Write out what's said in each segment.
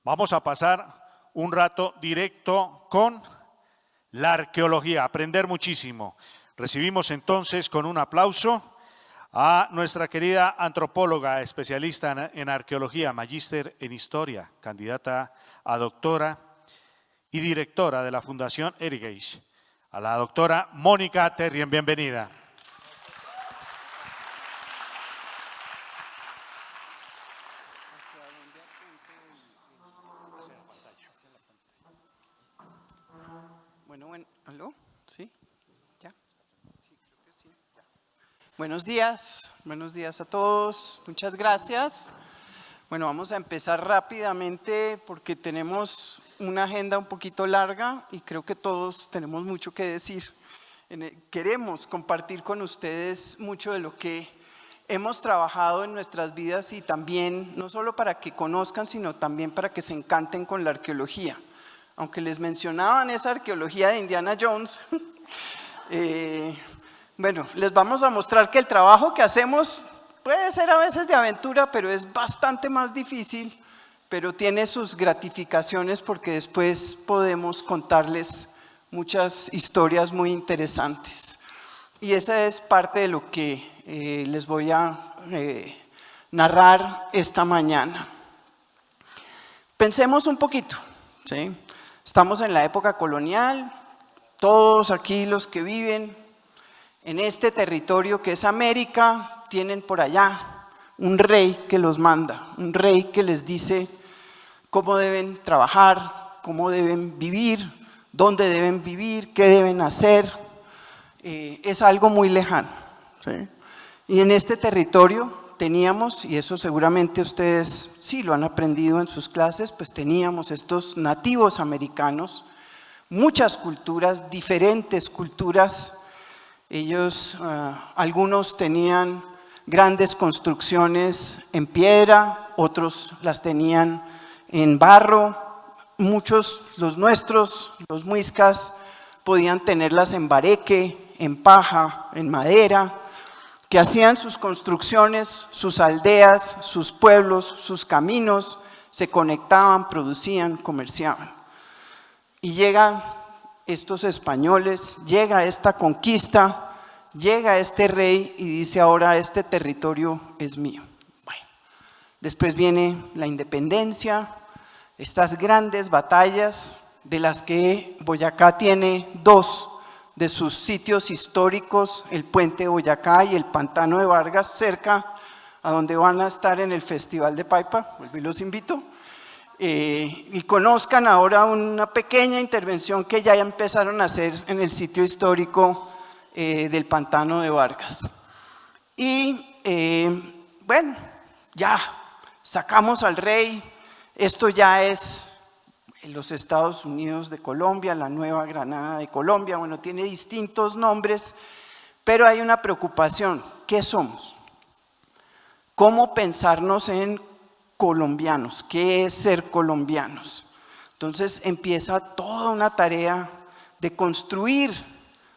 Vamos a pasar un rato directo con la arqueología, aprender muchísimo. Recibimos entonces con un aplauso a nuestra querida antropóloga, especialista en arqueología, magíster en historia, candidata a doctora y directora de la Fundación Heritage, a la doctora Mónica Terrien. Bienvenida. ¿Aló? ¿Sí? ¿Ya? Sí, creo que sí. Ya. Buenos días a todos, muchas gracias. Bueno, vamos a empezar rápidamente porque tenemos una agenda un poquito larga y creo que todos tenemos mucho que decir. Queremos compartir con ustedes mucho de lo que hemos trabajado en nuestras vidas y también, no solo para que conozcan, sino también para que se encanten con la arqueología. Aunque les mencionaban esa arqueología de Indiana Jones, bueno, les vamos a mostrar que el trabajo que hacemos puede ser a veces de aventura, pero es bastante más difícil, pero tiene sus gratificaciones porque después podemos contarles muchas historias muy interesantes. Y esa es parte de lo que les voy a narrar esta mañana. Pensemos un poquito, ¿sí? Estamos en la época colonial, todos aquí los que viven en este territorio que es América, tienen por allá un rey que los manda, un rey que les dice cómo deben trabajar, cómo deben vivir, dónde deben vivir, qué deben hacer. Es algo muy lejano, ¿sí? Y en este territorio teníamos, y eso seguramente ustedes sí lo han aprendido en sus clases, pues teníamos estos nativos americanos, muchas culturas, diferentes culturas. Ellos, algunos tenían grandes construcciones en piedra, otros las tenían en barro, muchos, los nuestros, los muiscas, podían tenerlas en bareque, en paja, en madera, que hacían sus construcciones, sus aldeas, sus pueblos, sus caminos, se conectaban, producían, comerciaban. Y llegan estos españoles, llega esta conquista, llega este rey y dice: ahora este territorio es mío. Bueno, después viene la independencia, estas grandes batallas de las que Boyacá tiene dos de sus sitios históricos, el puente de Boyacá y el pantano de Vargas, cerca a donde van a estar en el Festival de Paipa, y los invito, y conozcan ahora una pequeña intervención que ya empezaron a hacer en el sitio histórico del pantano de Vargas. Y bueno, ya sacamos al rey, esto ya es en los Estados Unidos de Colombia, la Nueva Granada de Colombia, bueno, tiene distintos nombres, pero hay una preocupación: ¿qué somos? ¿Cómo pensarnos en colombianos? ¿Qué es ser colombianos? Entonces empieza toda una tarea de construir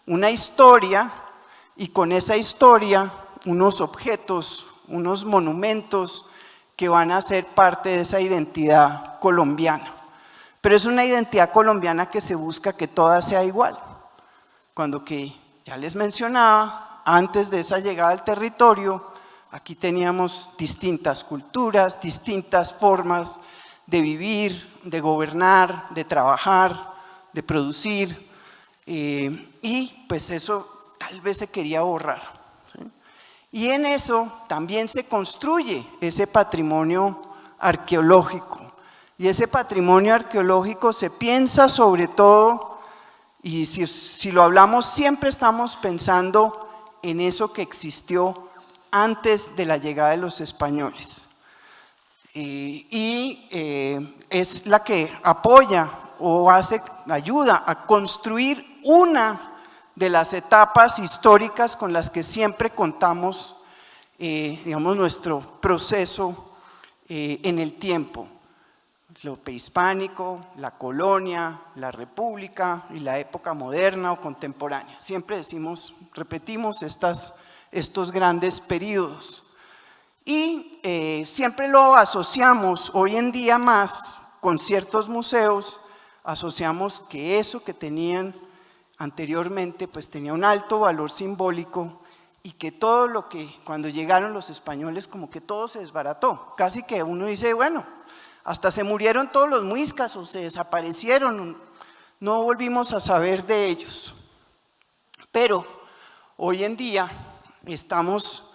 una historia y con esa historia unos objetos, unos monumentos que van a ser parte de esa identidad colombiana. Pero es una identidad colombiana que se busca que toda sea igual. Cuando que ya les mencionaba, antes de esa llegada al territorio, aquí teníamos distintas culturas, distintas formas de vivir, de gobernar, de trabajar, de producir, y pues eso tal vez se quería borrar, ¿sí? Y en eso también se construye ese patrimonio arqueológico. Y ese patrimonio arqueológico se piensa sobre todo, y si lo hablamos siempre estamos pensando en eso que existió antes de la llegada de los españoles. Es la que apoya o ayuda a construir una de las etapas históricas con las que siempre contamos, digamos, nuestro proceso en el tiempo. Lo prehispánico, la colonia, la república y la época moderna o contemporánea. Siempre decimos, repetimos estos grandes periodos. Y siempre lo asociamos hoy en día más con ciertos museos asociamos que eso que tenían anteriormente pues tenía un alto valor simbólico y que todo lo que cuando llegaron los españoles como que todo se desbarató, casi que uno dice bueno, hasta se murieron todos los muiscas o se desaparecieron, no volvimos a saber de ellos. Pero hoy en día estamos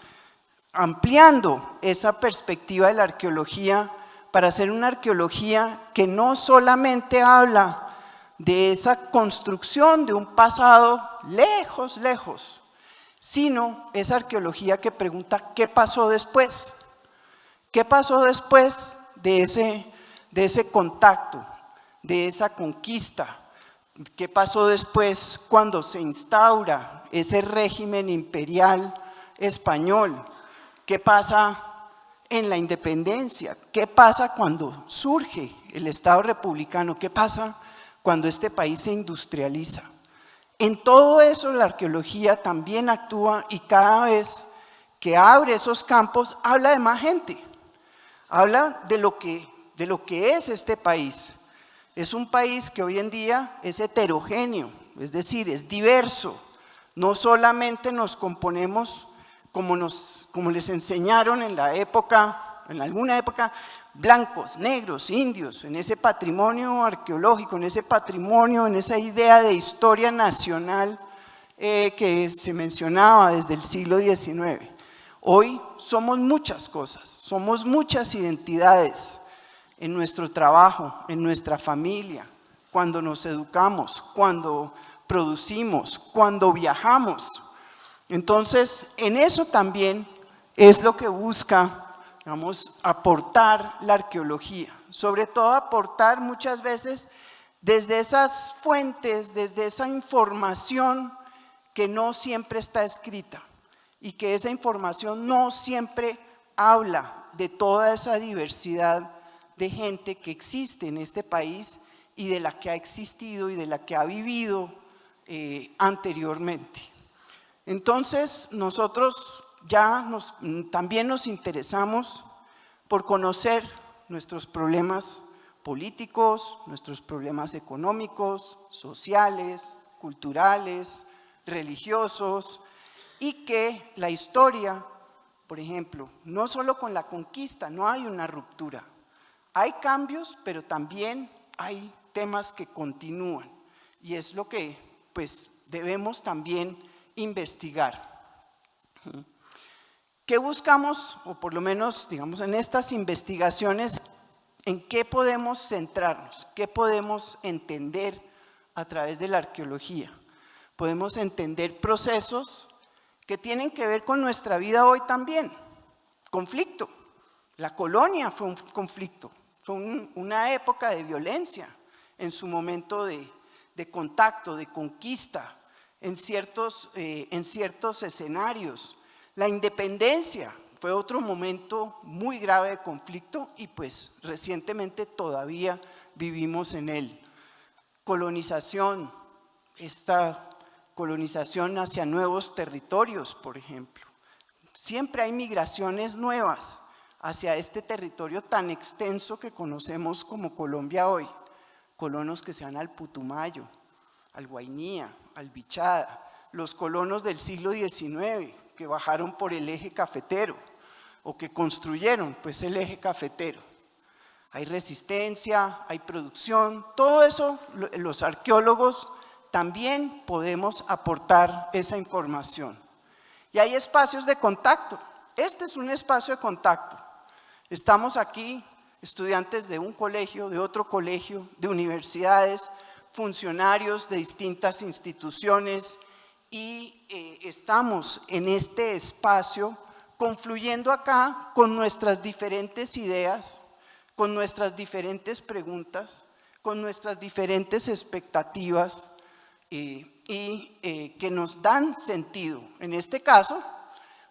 ampliando esa perspectiva de la arqueología para hacer una arqueología que no solamente habla de esa construcción de un pasado lejos, lejos, sino esa arqueología que pregunta ¿qué pasó después? ¿Qué pasó después de ese contacto, de esa conquista? ¿Qué pasó después cuando se instaura ese régimen imperial español? ¿Qué pasa en la independencia? ¿Qué pasa cuando surge el Estado republicano? ¿Qué pasa cuando este país se industrializa? En todo eso la arqueología también actúa y cada vez que abre esos campos habla de más gente, habla de lo que es este país. Es un país que hoy en día es heterogéneo, es decir, es diverso. No solamente nos componemos como les enseñaron en alguna época, blancos, negros, indios, en ese patrimonio arqueológico, en ese patrimonio, en esa idea de historia nacional que se mencionaba desde el siglo XIX. Hoy somos muchas cosas, somos muchas identidades en nuestro trabajo, en nuestra familia, cuando nos educamos, cuando producimos, cuando viajamos. Entonces, en eso también es lo que busca, digamos, aportar la arqueología, sobre todo aportar muchas veces desde esas fuentes, desde esa información que no siempre está escrita y que esa información no siempre habla de toda esa diversidad de gente que existe en este país y de la que ha existido y de la que ha vivido anteriormente. Entonces nosotros también nos interesamos por conocer nuestros problemas políticos, nuestros problemas económicos, sociales, culturales, religiosos, y que la historia, por ejemplo, no solo con la conquista, no hay una ruptura. Hay cambios, pero también hay temas que continúan y es lo que pues debemos también investigar. ¿Qué buscamos? O por lo menos, digamos, en estas investigaciones, ¿en qué podemos centrarnos? ¿Qué podemos entender a través de la arqueología? Podemos entender procesos que tienen que ver con nuestra vida hoy también. Conflicto. La colonia fue un conflicto, fue una época de violencia en su momento de contacto, de conquista, en ciertos escenarios. La independencia fue otro momento muy grave de conflicto y pues recientemente todavía vivimos en él. Colonización, esta colonización hacia nuevos territorios, por ejemplo. Siempre hay migraciones nuevas hacia este territorio tan extenso que conocemos como Colombia hoy. Colonos que se van al Putumayo, al Guainía, al Bichada, los colonos del siglo XIX que bajaron por el eje cafetero o que construyeron pues el eje cafetero. Hay resistencia, hay producción, todo eso los arqueólogos también podemos aportar esa información. Y hay espacios de contacto. Este es un espacio de contacto. Estamos aquí, estudiantes de un colegio, de otro colegio, de universidades, funcionarios de distintas instituciones y estamos en este espacio confluyendo acá con nuestras diferentes ideas, con nuestras diferentes preguntas, con nuestras diferentes expectativas que nos dan sentido. En este caso,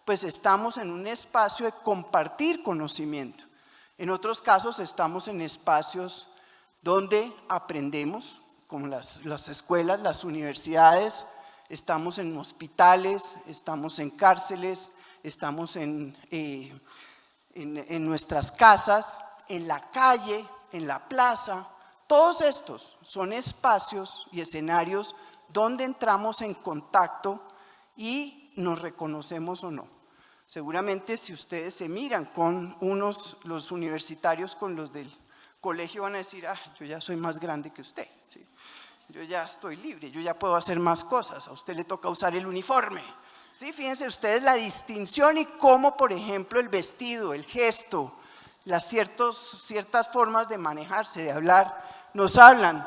pues estamos en un espacio de compartir conocimiento. En otros casos estamos en espacios donde aprendemos, como las escuelas, las universidades, estamos en hospitales, estamos en cárceles, estamos en nuestras casas, en la calle, en la plaza, todos estos son espacios y escenarios donde entramos en contacto y nos reconocemos o no. Seguramente si ustedes se miran con los universitarios con los del colegio van a decir, yo ya soy más grande que usted, ¿sí? Yo ya estoy libre, yo ya puedo hacer más cosas, a usted le toca usar el uniforme. ¿Sí? Fíjense ustedes la distinción y cómo, por ejemplo, el vestido, el gesto, las ciertas formas de manejarse, de hablar, nos hablan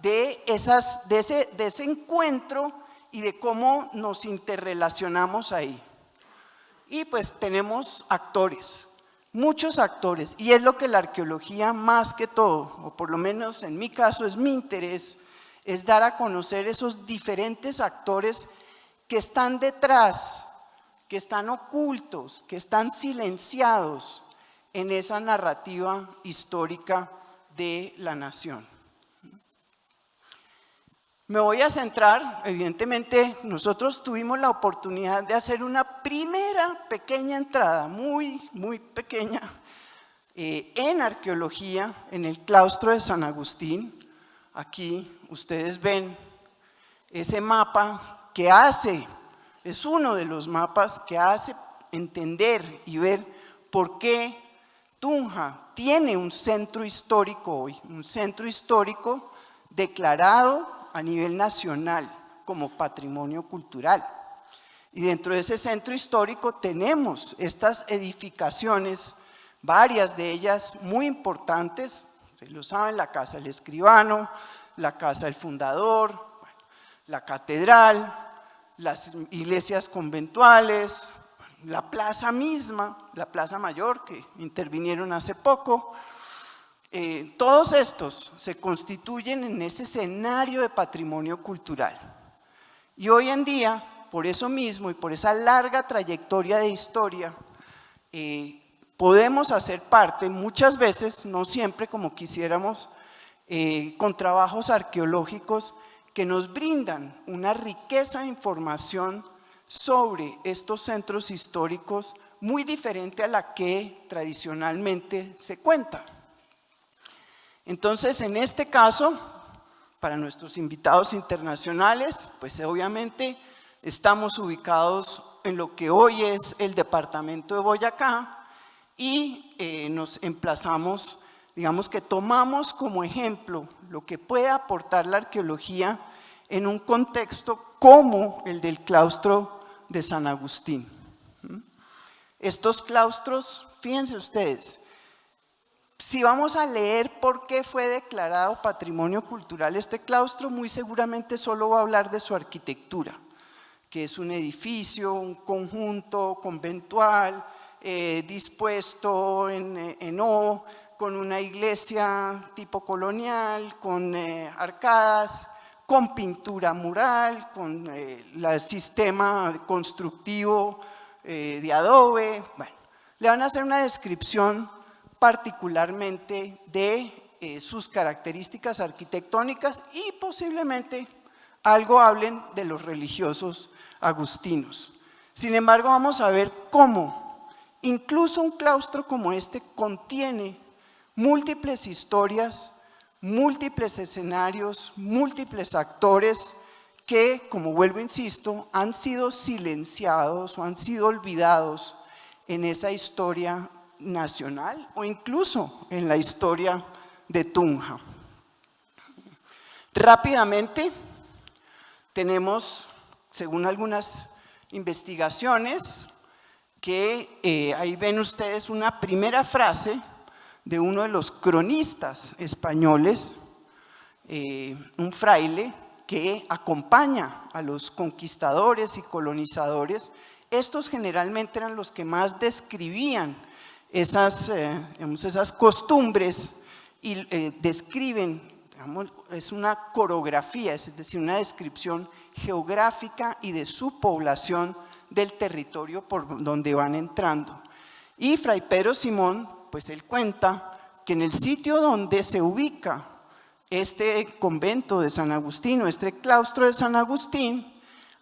de ese encuentro y de cómo nos interrelacionamos ahí. Y pues tenemos actores, muchos actores, y es lo que la arqueología más que todo, o por lo menos en mi caso es mi interés, es dar a conocer esos diferentes actores que están detrás, que están ocultos, que están silenciados en esa narrativa histórica de la nación. Me voy a centrar, evidentemente, nosotros tuvimos la oportunidad de hacer una primera pequeña entrada, muy pequeña, en arqueología, en el claustro de San Agustín. Aquí ustedes ven ese mapa que es uno de los mapas que hace entender y ver por qué Tunja tiene un centro histórico hoy, un centro histórico declarado a nivel nacional como patrimonio cultural. Y dentro de ese centro histórico tenemos estas edificaciones, varias de ellas muy importantes, ustedes lo saben, la Casa del Escribano, la Casa del Fundador, la Catedral, las iglesias conventuales, la plaza misma, la Plaza Mayor que intervinieron hace poco. Todos estos se constituyen en ese escenario de patrimonio cultural. Y hoy en día, por eso mismo y por esa larga trayectoria de historia, podemos hacer parte, muchas veces, no siempre como quisiéramos, con trabajos arqueológicos que nos brindan una riqueza de información sobre estos centros históricos muy diferente a la que tradicionalmente se cuenta. Entonces, en este caso, para nuestros invitados internacionales, pues obviamente estamos ubicados en lo que hoy es el departamento de Boyacá y nos emplazamos, digamos que tomamos como ejemplo lo que puede aportar la arqueología en un contexto como el del claustro de San Agustín. Estos claustros, fíjense ustedes, si vamos a leer por qué fue declarado patrimonio cultural este claustro, muy seguramente solo va a hablar de su arquitectura, que es un edificio, un conjunto conventual, dispuesto en O, con una iglesia tipo colonial, con arcadas, con pintura mural, con el sistema constructivo de adobe. Bueno, le van a hacer una descripción particularmente de sus características arquitectónicas y posiblemente algo hablen de los religiosos agustinos. Sin embargo, vamos a ver cómo incluso un claustro como este contiene múltiples historias, múltiples escenarios, múltiples actores que, como vuelvo a insisto, han sido silenciados o han sido olvidados en esa historia nacional o incluso en la historia de Tunja. Rápidamente tenemos, según algunas investigaciones, que ahí ven ustedes una primera frase de uno de los cronistas españoles, un fraile que acompaña a los conquistadores y colonizadores. Estos generalmente eran los que más describían esas costumbres y describen, digamos, es una coreografía, es decir, una descripción geográfica y de su población del territorio por donde van entrando. Y Fray Pedro Simón, pues él cuenta que en el sitio donde se ubica este convento de San Agustín o este claustro de San Agustín,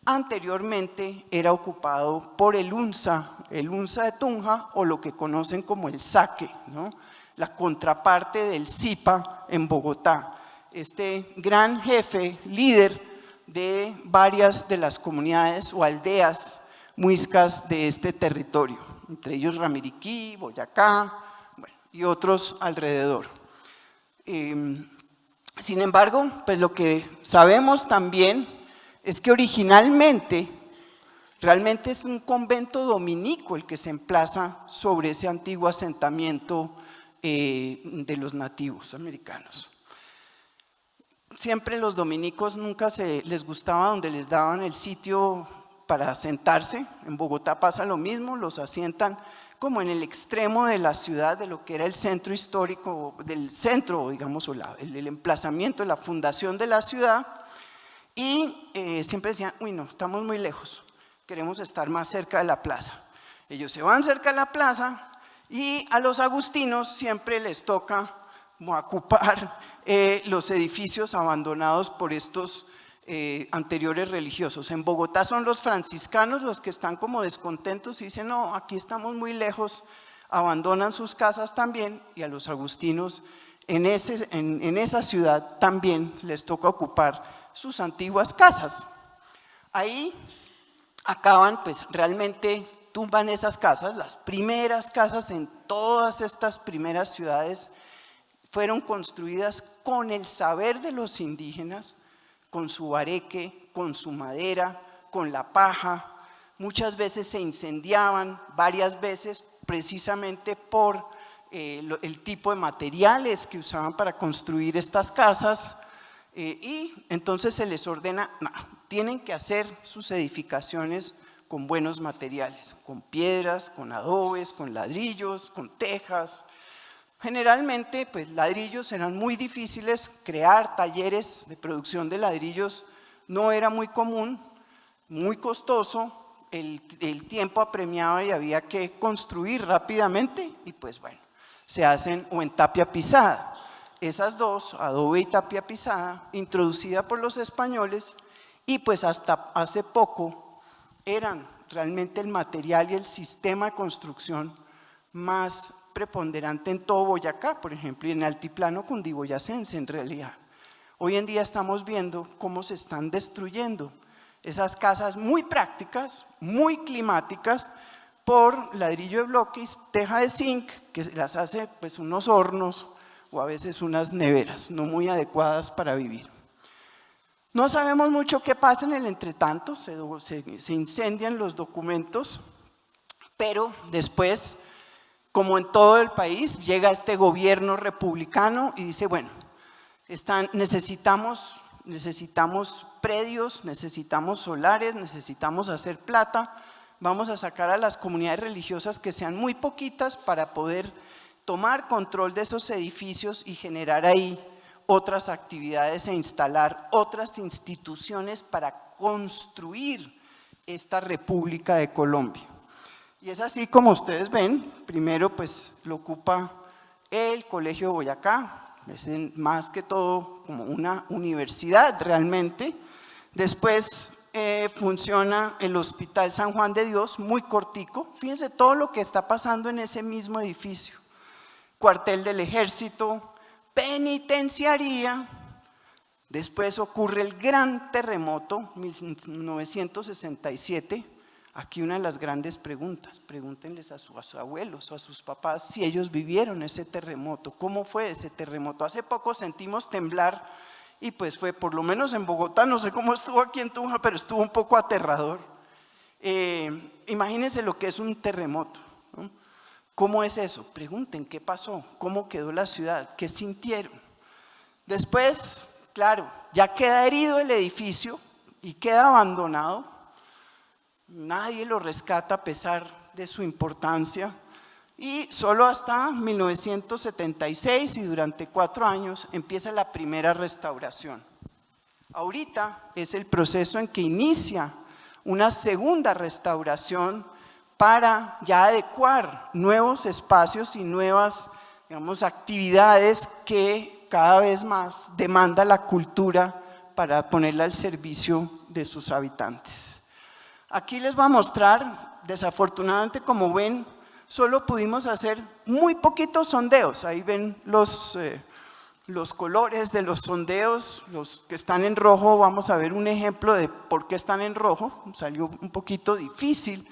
anteriormente era ocupado por el UNSA de Tunja o lo que conocen como el Saque, ¿no? la contraparte del SIPA en Bogotá, este gran jefe, líder de varias de las comunidades o aldeas muiscas de este territorio, entre ellos Ramiriquí, Boyacá, bueno, y otros alrededor. Sin embargo, pues lo que sabemos también es que originalmente realmente es un convento dominico el que se emplaza sobre ese antiguo asentamiento de los nativos americanos. Siempre los dominicos nunca les gustaba donde les daban el sitio para asentarse. En Bogotá pasa lo mismo, los asientan como en el extremo de la ciudad, de lo que era el centro histórico, del centro, digamos, o el emplazamiento, la fundación de la ciudad, y siempre decían, uy no, estamos muy lejos, queremos estar más cerca de la plaza. Ellos se van cerca de la plaza y a los agustinos siempre les toca ocupar los edificios abandonados por estos anteriores religiosos. En Bogotá son los franciscanos los que están como descontentos y dicen, no, aquí estamos muy lejos, abandonan sus casas también, y a los agustinos en esa ciudad también les toca ocupar sus antiguas casas. Ahí acaban, pues realmente tumban esas casas. Las primeras casas en todas estas primeras ciudades fueron construidas con el saber de los indígenas, con su areque, con su madera, con la paja. Muchas veces se incendiaban, varias veces precisamente por el tipo de materiales que usaban para construir estas casas, y entonces se les ordena, no, tienen que hacer sus edificaciones con buenos materiales, con piedras, con adobes, con ladrillos, con tejas. Generalmente, pues ladrillos eran muy difíciles, crear talleres de producción de ladrillos no era muy común, muy costoso, el tiempo apremiaba y había que construir rápidamente, y pues bueno, se hacen o en tapia pisada. Esas dos, adobe y tapia pisada, introducida por los españoles, y pues hasta hace poco eran realmente el material y el sistema de construcción más preponderante en todo Boyacá, por ejemplo, y en el altiplano cundiboyacense en realidad. Hoy en día estamos viendo cómo se están destruyendo esas casas muy prácticas, muy climáticas, por ladrillo de bloque y teja de zinc, que las hace pues unos hornos o a veces unas neveras no muy adecuadas para vivir. No sabemos mucho qué pasa en el entretanto, se incendian los documentos, pero después, como en todo el país, llega este gobierno republicano y dice, bueno, necesitamos predios, necesitamos solares, necesitamos hacer plata, vamos a sacar a las comunidades religiosas que sean muy poquitas para poder tomar control de esos edificios y generar ahí otras actividades e instalar otras instituciones para construir esta República de Colombia. Y es así como ustedes ven, primero pues lo ocupa el Colegio de Boyacá, es más que todo como una universidad realmente. Después funciona el Hospital San Juan de Dios, muy cortico, fíjense todo lo que está pasando en ese mismo edificio. Cuartel del Ejército, penitenciaría. Después ocurre el gran terremoto, 1967. Aquí una de las grandes preguntas, pregúntenles a sus abuelos o a sus papás si ellos vivieron ese terremoto, cómo fue ese terremoto. Hace poco sentimos temblar y pues fue, por lo menos en Bogotá, no sé cómo estuvo aquí en Tunja, pero estuvo un poco aterrador. Imagínense lo que es un terremoto, ¿no? ¿Cómo es eso? Pregunten qué pasó, cómo quedó la ciudad, qué sintieron. Después, claro, ya queda herido el edificio y queda abandonado. Nadie lo rescata a pesar de su importancia, y solo hasta 1976 y durante 4 años empieza la primera restauración. Ahorita es el proceso en que inicia una segunda restauración para ya adecuar nuevos espacios y nuevas, digamos, actividades que cada vez más demanda la cultura para ponerla al servicio de sus habitantes. Aquí les voy a mostrar, desafortunadamente, como ven, solo pudimos hacer muy poquitos sondeos. Ahí ven los colores de los sondeos, los que están en rojo. Vamos a ver un ejemplo de por qué están en rojo. Salió un poquito difícil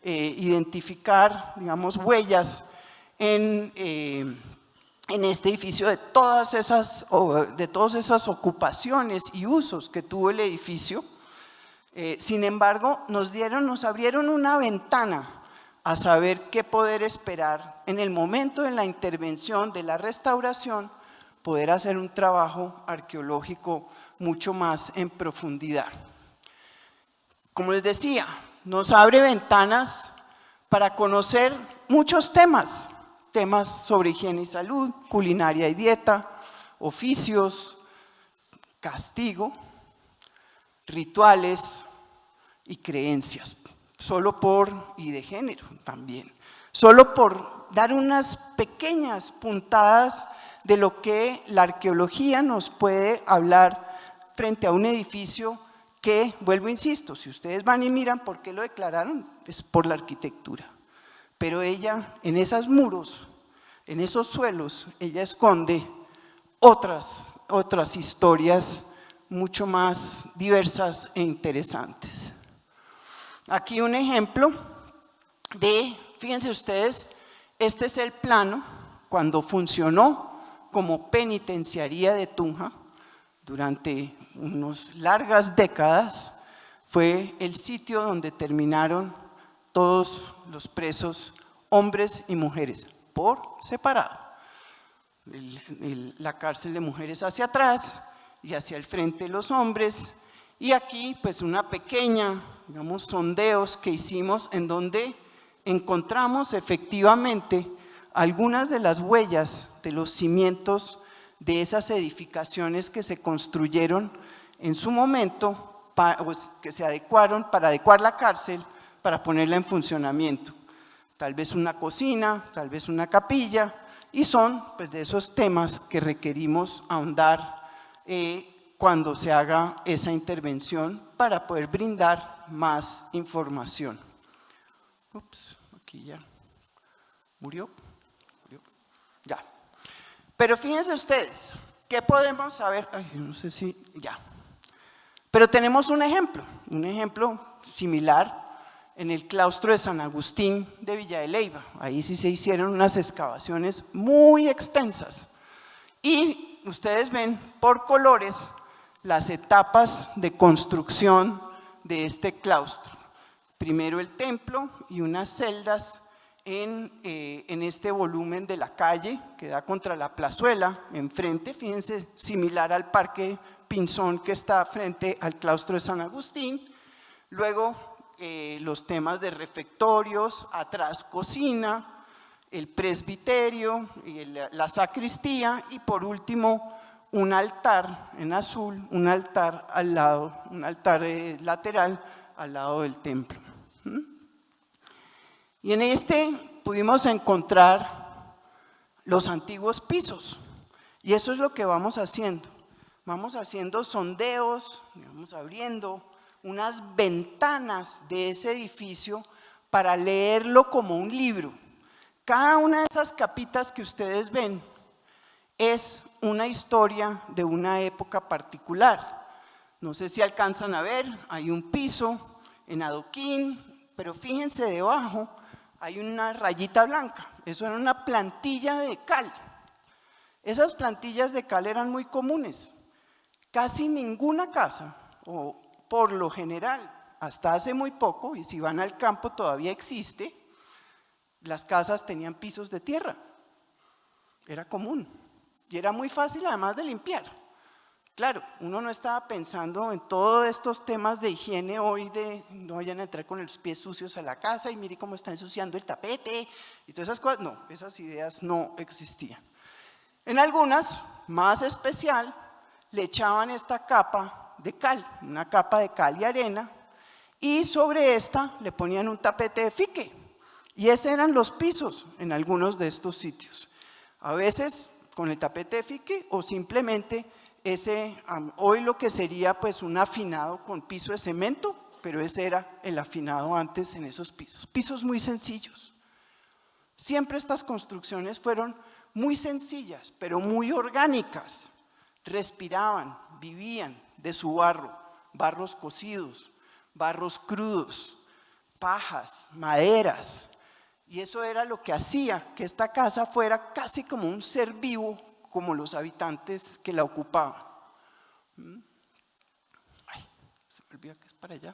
identificar, digamos, huellas en este edificio de todas esas ocupaciones y usos que tuvo el edificio. Sin embargo, nos abrieron una ventana a saber qué poder esperar en el momento de la intervención, de la restauración, poder hacer un trabajo arqueológico mucho más en profundidad. Como les decía, nos abre ventanas para conocer muchos temas sobre higiene y salud, culinaria y dieta, oficios, castigo, rituales y creencias, y de género también, solo por dar unas pequeñas puntadas de lo que la arqueología nos puede hablar frente a un edificio que, vuelvo, insisto, si ustedes van y miran por qué lo declararon, es por la arquitectura. Pero ella, en esos muros, en esos suelos, ella esconde otras historias mucho más diversas e interesantes. Aquí un ejemplo fíjense ustedes, este es el plano cuando funcionó como penitenciaría de Tunja durante unas largas décadas. Fue el sitio donde terminaron todos los presos, hombres y mujeres, por separado. La cárcel de mujeres hacia atrás y hacia el frente los hombres, y aquí pues una pequeña, digamos, sondeos que hicimos en donde encontramos efectivamente algunas de las huellas de los cimientos de esas edificaciones que se construyeron en su momento, que se adecuaron para adecuar la cárcel, para ponerla en funcionamiento. Tal vez una cocina, tal vez una capilla, y son pues de esos temas que requerimos ahondar cuando se haga esa intervención para poder brindar más información. Ups, aquí ya murió. Ya. Pero fíjense ustedes, ¿qué podemos saber? Ay, no sé si ya. Pero tenemos un ejemplo similar en el claustro de San Agustín de Villa de Leyva. Ahí sí se hicieron unas excavaciones muy extensas. Y ustedes ven por colores las etapas de construcción de este claustro. Primero el templo y unas celdas en este volumen de la calle que da contra la plazuela, enfrente, fíjense, similar al Parque Pinzón que está frente al claustro de San Agustín. Luego los temas de refectorios, atrás cocina, el presbiterio, la sacristía y por último un altar en azul, un altar al lado, un altar lateral al lado del templo. Y en este pudimos encontrar los antiguos pisos, y eso es lo que vamos haciendo sondeos, vamos abriendo unas ventanas de ese edificio para leerlo como un libro. Cada una de esas capitas que ustedes ven es una historia de una época particular. No sé si alcanzan a ver, hay un piso en adoquín, pero fíjense debajo hay una rayita blanca. Eso era una plantilla de cal. Esas plantillas de cal eran muy comunes. Casi ninguna casa, o por lo general, hasta hace muy poco, y si van al campo todavía existe, las casas tenían pisos de tierra. Era común y era muy fácil además de limpiar. Claro, uno no estaba pensando en todos estos temas de higiene hoy, de no vayan a entrar con los pies sucios a la casa y mire cómo está ensuciando el tapete y todas esas cosas. No, esas ideas no existían. En algunas, más especial, le echaban esta capa de cal, una capa de cal y arena, y sobre esta le ponían un tapete de fique, y esos eran los pisos en algunos de estos sitios. A veces con el tapete de fique o simplemente hoy lo que sería pues un afinado con piso de cemento, pero ese era el afinado antes en esos pisos muy sencillos. Siempre estas construcciones fueron muy sencillas, pero muy orgánicas. Respiraban, vivían de su barro, barros cocidos, barros crudos, pajas, maderas. Y eso era lo que hacía que esta casa fuera casi como un ser vivo, como los habitantes que la ocupaban. Ay, se me olvida que es para allá.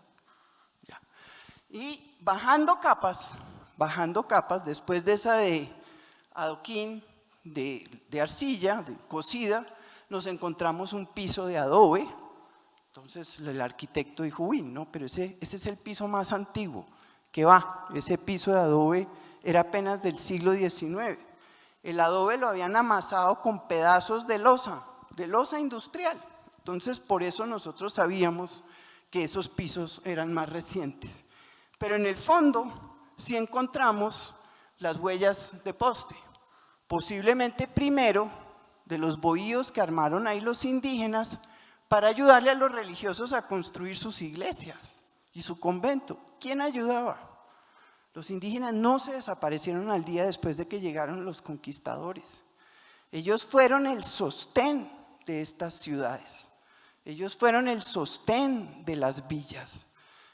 Ya. Y bajando capas, después de esa de adoquín, de arcilla, de cocida, nos encontramos un piso de adobe. Entonces el arquitecto dijo, uy, no, pero ese es el piso más antiguo. ¿Qué va? Ese piso de adobe era apenas del siglo XIX. El adobe lo habían amasado con pedazos de loza industrial. Entonces por eso nosotros sabíamos que esos pisos eran más recientes. Pero en el fondo sí encontramos las huellas de poste. Posiblemente primero de los bohíos que armaron ahí los indígenas para ayudarle a los religiosos a construir sus iglesias y su convento. ¿Quién ayudaba? Los indígenas no se desaparecieron al día después de que llegaron los conquistadores. Ellos fueron el sostén de estas ciudades. Ellos fueron el sostén de las villas.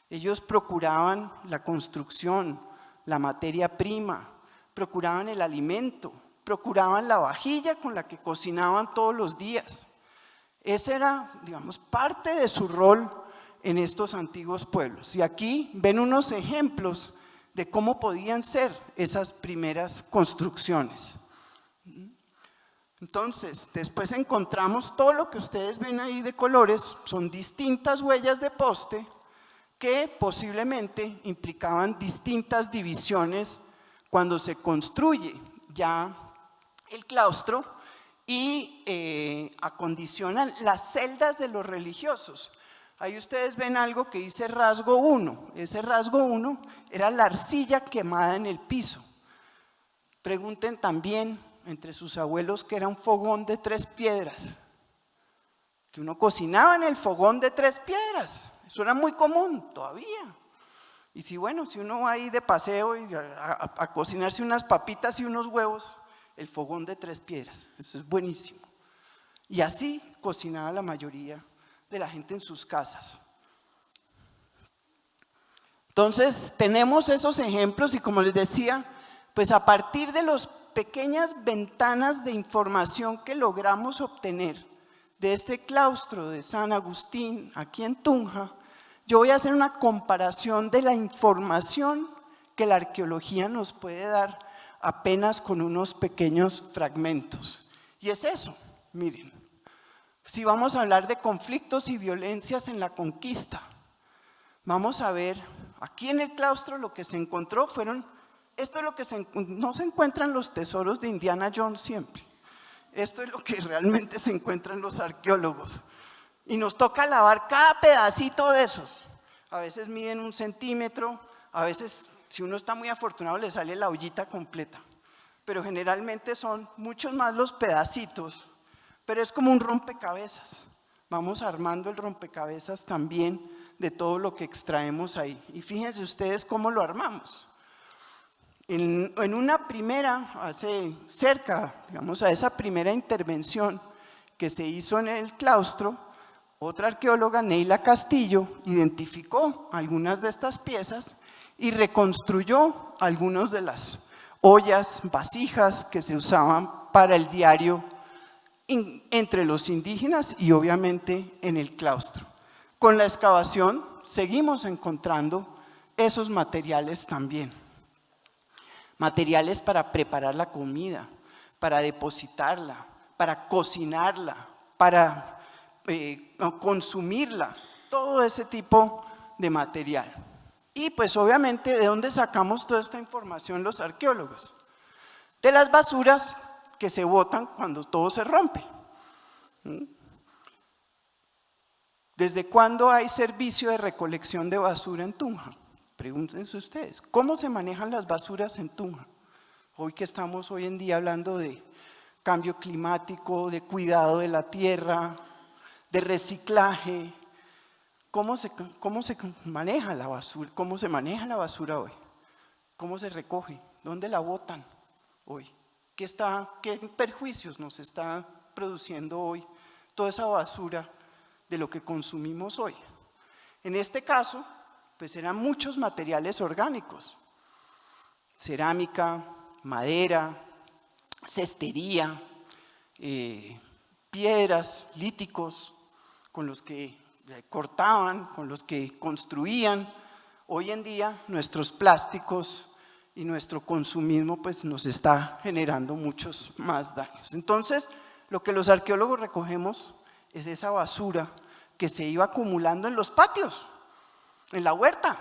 Ellos procuraban la construcción, la materia prima, procuraban el alimento, procuraban la vajilla con la que cocinaban todos los días. Ese era, digamos, parte de su rol en estos antiguos pueblos. Y aquí ven unos ejemplos de cómo podían ser esas primeras construcciones. Entonces, después encontramos todo lo que ustedes ven ahí de colores, son distintas huellas de poste que posiblemente implicaban distintas divisiones cuando se construye ya el claustro y acondicionan las celdas de los religiosos. Ahí ustedes ven algo que dice rasgo 1. Ese rasgo 1 era la arcilla quemada en el piso. Pregunten también entre sus abuelos que era un fogón de 3 piedras. Que uno cocinaba en el fogón de 3 piedras. Eso era muy común todavía. Y si uno va ahí de paseo y a cocinarse unas papitas y unos huevos, el fogón de 3 piedras. Eso es buenísimo. Y así cocinaba la mayoría de la gente en sus casas. Entonces tenemos esos ejemplos y como les decía, pues a partir de las pequeñas ventanas de información que logramos obtener de este claustro de San Agustín aquí en Tunja, yo voy a hacer una comparación de la información que la arqueología nos puede dar apenas con unos pequeños fragmentos. Y es eso, miren. Si vamos a hablar de conflictos y violencias en la conquista, vamos a ver, aquí en el claustro lo que se encontró fueron, esto es lo que no se encuentran los tesoros de Indiana Jones siempre, esto es lo que realmente se encuentran los arqueólogos. Y nos toca lavar cada pedacito de esos. A veces miden 1 centímetro, a veces si uno está muy afortunado le sale la ollita completa, pero generalmente son muchos más los pedacitos. Pero es como un rompecabezas, vamos armando el rompecabezas también de todo lo que extraemos ahí. Y fíjense ustedes cómo lo armamos. En una primera, digamos a esa primera intervención que se hizo en el claustro, otra arqueóloga, Neila Castillo, identificó algunas de estas piezas y reconstruyó algunas de las ollas, vasijas que se usaban para el diario entre los indígenas y obviamente en el claustro. Con la excavación seguimos encontrando esos materiales también. Materiales para preparar la comida, para depositarla, para cocinarla, para consumirla, todo ese tipo de material. Y pues obviamente, ¿de dónde sacamos toda esta información los arqueólogos? De las basuras que se botan cuando todo se rompe. ¿Desde cuándo hay servicio de recolección de basura en Tunja? Pregúntense ustedes, ¿cómo se manejan las basuras en Tunja? Hoy que estamos hoy en día hablando de cambio climático, de cuidado de la tierra, de reciclaje, ¿cómo se maneja la basura? ¿Cómo se maneja la basura hoy? ¿Cómo se recoge? ¿Dónde la botan? hoy? ¿Qué perjuicios nos está produciendo hoy toda esa basura de lo que consumimos hoy? En este caso, pues eran muchos materiales orgánicos, cerámica, madera, cestería, piedras, líticos, con los que cortaban, con los que construían. Hoy en día nuestros plásticos y nuestro consumismo pues nos está generando muchos más daños. Entonces, lo que los arqueólogos recogemos es esa basura que se iba acumulando en los patios, en la huerta.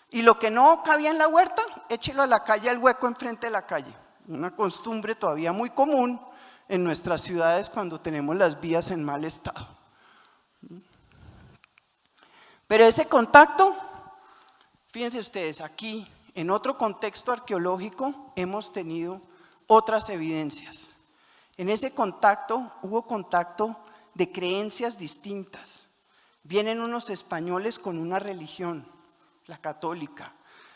Y lo que no cabía en la huerta, échelo a la calle, al hueco enfrente de la calle. Una costumbre todavía muy común en nuestras ciudades cuando tenemos las vías en mal estado. Pero ese contacto, fíjense ustedes, aquí en otro contexto arqueológico hemos tenido otras evidencias. En ese contacto hubo contacto de creencias distintas. Vienen unos españoles con una religión, la católica.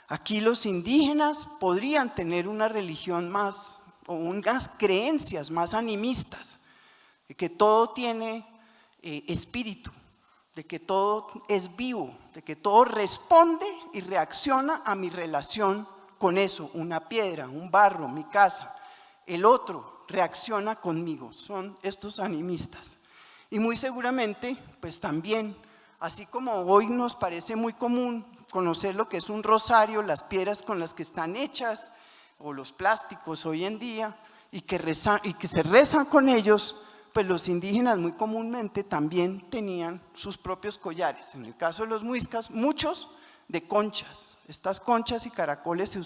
Aquí los indígenas podrían tener una religión más, o unas creencias más animistas, de que todo tiene espíritu, de que todo es vivo, de que todo responde y reacciona a mi relación con eso, una piedra, un barro, mi casa. El otro reacciona conmigo, son estos animistas. Y muy seguramente, pues también, así como hoy nos parece muy común conocer lo que es un rosario, las piedras con las que están hechas, o los plásticos hoy en día, y que se rezan con ellos, pues los indígenas muy comúnmente también tenían sus propios collares. En el caso de los muiscas, muchos de conchas. Estas conchas y caracoles se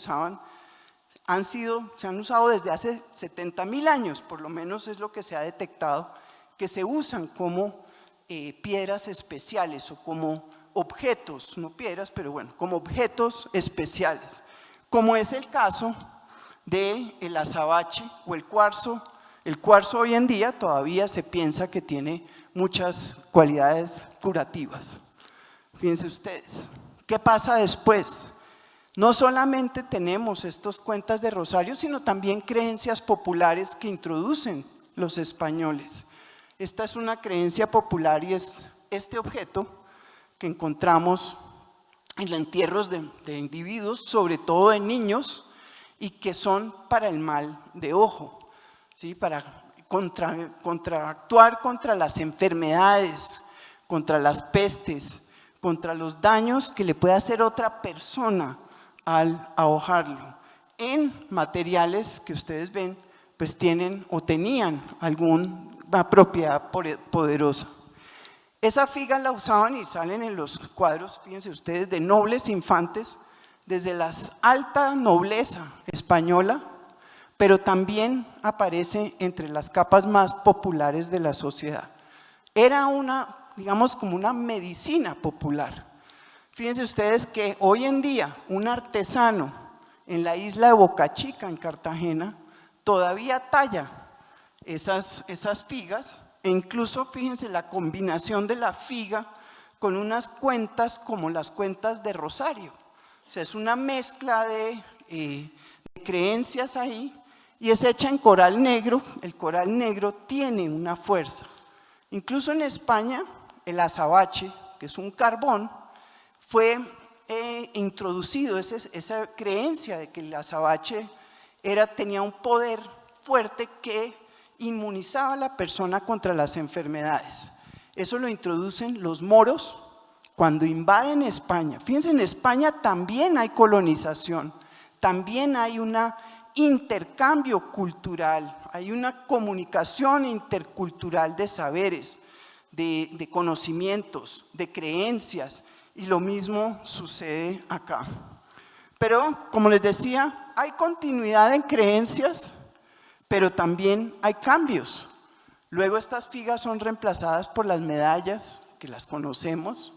han usado desde hace 70.000 años, por lo menos es lo que se ha detectado, que se usan como piedras especiales o como objetos, no piedras, pero bueno, como objetos especiales, como es el caso del azabache o el cuarzo. El cuarzo hoy en día todavía se piensa que tiene muchas cualidades curativas. Fíjense ustedes, ¿qué pasa después? No solamente tenemos estas cuentas de rosario, sino también creencias populares que introducen los españoles. Esta es una creencia popular y es este objeto que encontramos en los entierros de individuos, sobre todo de niños, y que son para el mal de ojo, ¿sí? Para actuar contra las enfermedades, contra las pestes, contra los daños que le puede hacer otra persona al ahojarlo. En materiales que ustedes ven, pues tienen o tenían alguna propiedad poderosa. Esa figa la usaban y salen en los cuadros, fíjense ustedes, de nobles infantes, desde la alta nobleza española, pero también aparece entre las capas más populares de la sociedad. Era digamos, como una medicina popular. Fíjense ustedes que hoy en día un artesano en la isla de Boca Chica, en Cartagena, todavía talla esas figas, e incluso fíjense la combinación de la figa con unas cuentas como las cuentas de rosario. O sea, es una mezcla de creencias ahí, y es hecha en coral negro. El coral negro tiene una fuerza. Incluso en España, el azabache, que es un carbón, fue introducido, esa creencia de que el azabache tenía un poder fuerte que inmunizaba a la persona contra las enfermedades. Eso lo introducen los moros cuando invaden España. Fíjense, en España también hay colonización, también hay un intercambio cultural, hay una comunicación intercultural de saberes, de conocimientos, de creencias, y lo mismo sucede acá. Pero, como les decía, hay continuidad en creencias, pero también hay cambios. Luego estas figas son reemplazadas por las medallas, que las conocemos,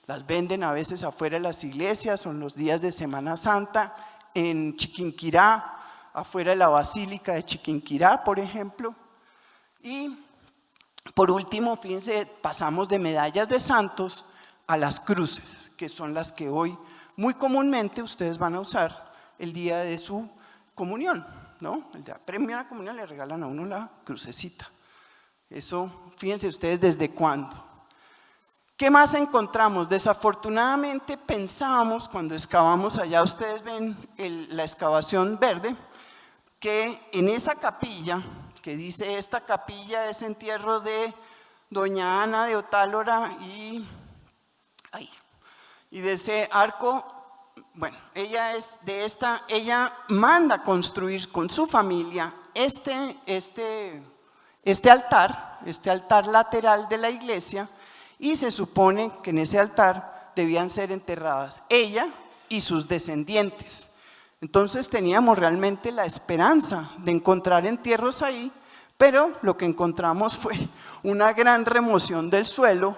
las venden a veces afuera de las iglesias o en los días de Semana Santa, en Chiquinquirá, afuera de la Basílica de Chiquinquirá, por ejemplo. Y por último, fíjense, pasamos de medallas de santos a las cruces, que son las que hoy muy comúnmente ustedes van a usar el día de su comunión, ¿no? El día premio a la comunión le regalan a uno la crucecita. Eso, fíjense ustedes desde cuándo. ¿Qué más encontramos? Desafortunadamente pensábamos, cuando excavamos allá, ustedes ven la excavación verde, que en esa capilla, que dice esta capilla es entierro de doña Ana de Otálora y de ese arco, bueno, ella manda construir con su familia este altar lateral de la iglesia, y se supone que en ese altar debían ser enterradas ella y sus descendientes. Entonces teníamos realmente la esperanza de encontrar entierros ahí, pero lo que encontramos fue una gran remoción del suelo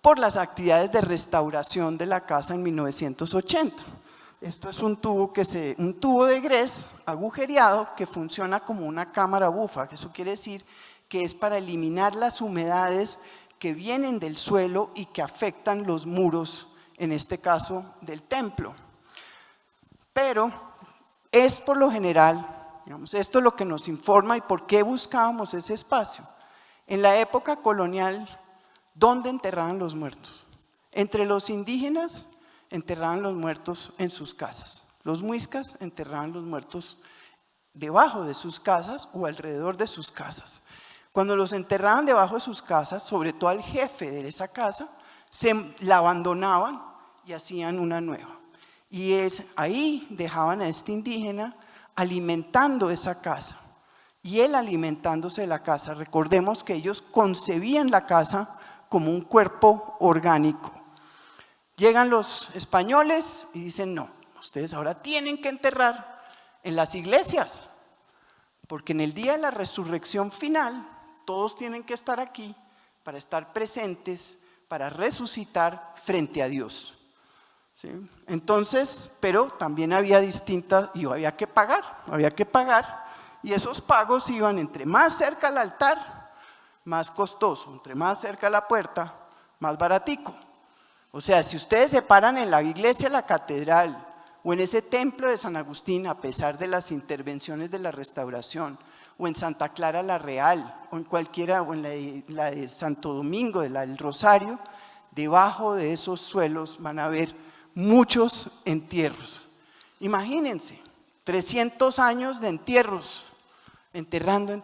por las actividades de restauración de la casa en 1980. Esto es un tubo de grés agujereado que funciona como una cámara bufa. Eso quiere decir que es para eliminar las humedades que vienen del suelo y que afectan los muros, en este caso del templo. Pero es por lo general, digamos, esto es lo que nos informa y por qué buscábamos ese espacio. En la época colonial, ¿dónde enterraban los muertos? Entre los indígenas enterraban los muertos en sus casas. Los muiscas enterraban los muertos debajo de sus casas o alrededor de sus casas. Cuando los enterraban debajo de sus casas, sobre todo al jefe de esa casa, la abandonaban y hacían una nueva. Y ahí dejaban a este indígena alimentando esa casa. Y él alimentándose de la casa. Recordemos que ellos concebían la casa como un cuerpo orgánico. Llegan los españoles y dicen: no, ustedes ahora tienen que enterrar en las iglesias, porque en el día de la resurrección final todos tienen que estar aquí para estar presentes, para resucitar frente a Dios. ¿Sí? Entonces, pero también había había que pagar, y esos pagos iban entre más cerca al altar, más costoso, entre más cerca a la puerta, más baratico. O sea, si ustedes se paran en la iglesia, la catedral, o en ese templo de San Agustín, a pesar de las intervenciones de la restauración, o en Santa Clara la Real, o en cualquiera, o en la de Santo Domingo, del Rosario, debajo de esos suelos van a haber muchos entierros. Imagínense, 300 años de entierros, enterrando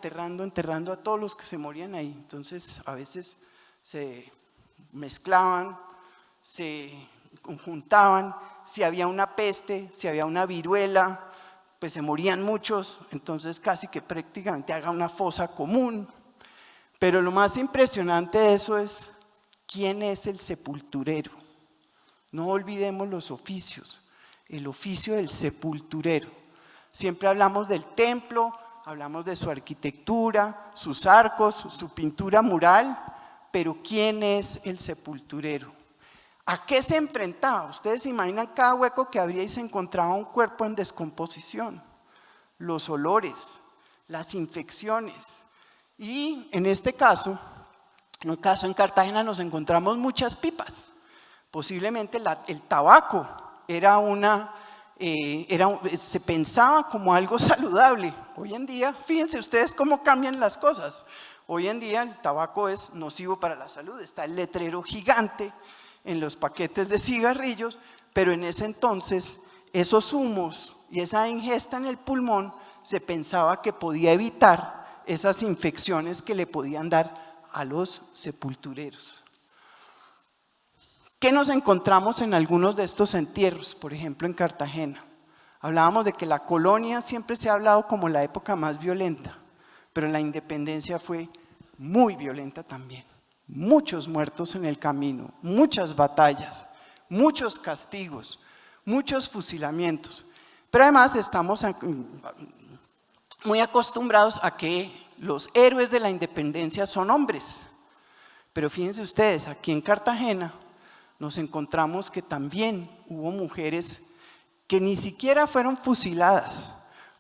a todos los que se morían ahí. Entonces a veces se mezclaban, se conjuntaban, si había una peste, si había una viruela, pues se morían muchos, entonces casi que prácticamente haga una fosa común. Pero lo más impresionante de eso es quién es el sepulturero. No olvidemos los oficios, el oficio del sepulturero. Siempre hablamos del templo, hablamos de su arquitectura, sus arcos, su pintura mural, pero ¿quién es el sepulturero? ¿A qué se enfrentaba? Ustedes se imaginan cada hueco que habría y se encontraba un cuerpo en descomposición, los olores, las infecciones. Y en este caso, en un caso en Cartagena, nos encontramos muchas pipas. Posiblemente el tabaco se pensaba como algo saludable. Hoy en día, fíjense ustedes cómo cambian las cosas. Hoy en día el tabaco es nocivo para la salud, está el letrero gigante en los paquetes de cigarrillos, pero en ese entonces esos humos y esa ingesta en el pulmón se pensaba que podía evitar esas infecciones que le podían dar a los sepultureros. ¿Qué nos encontramos en algunos de estos entierros? Por ejemplo, en Cartagena. Hablábamos de que la colonia siempre se ha hablado como la época más violenta, pero la independencia fue muy violenta también. Muchos muertos en el camino, muchas batallas, muchos castigos, muchos fusilamientos. Pero además estamos muy acostumbrados a que los héroes de la independencia son hombres. Pero fíjense ustedes, aquí en Cartagena nos encontramos que también hubo mujeres que ni siquiera fueron fusiladas,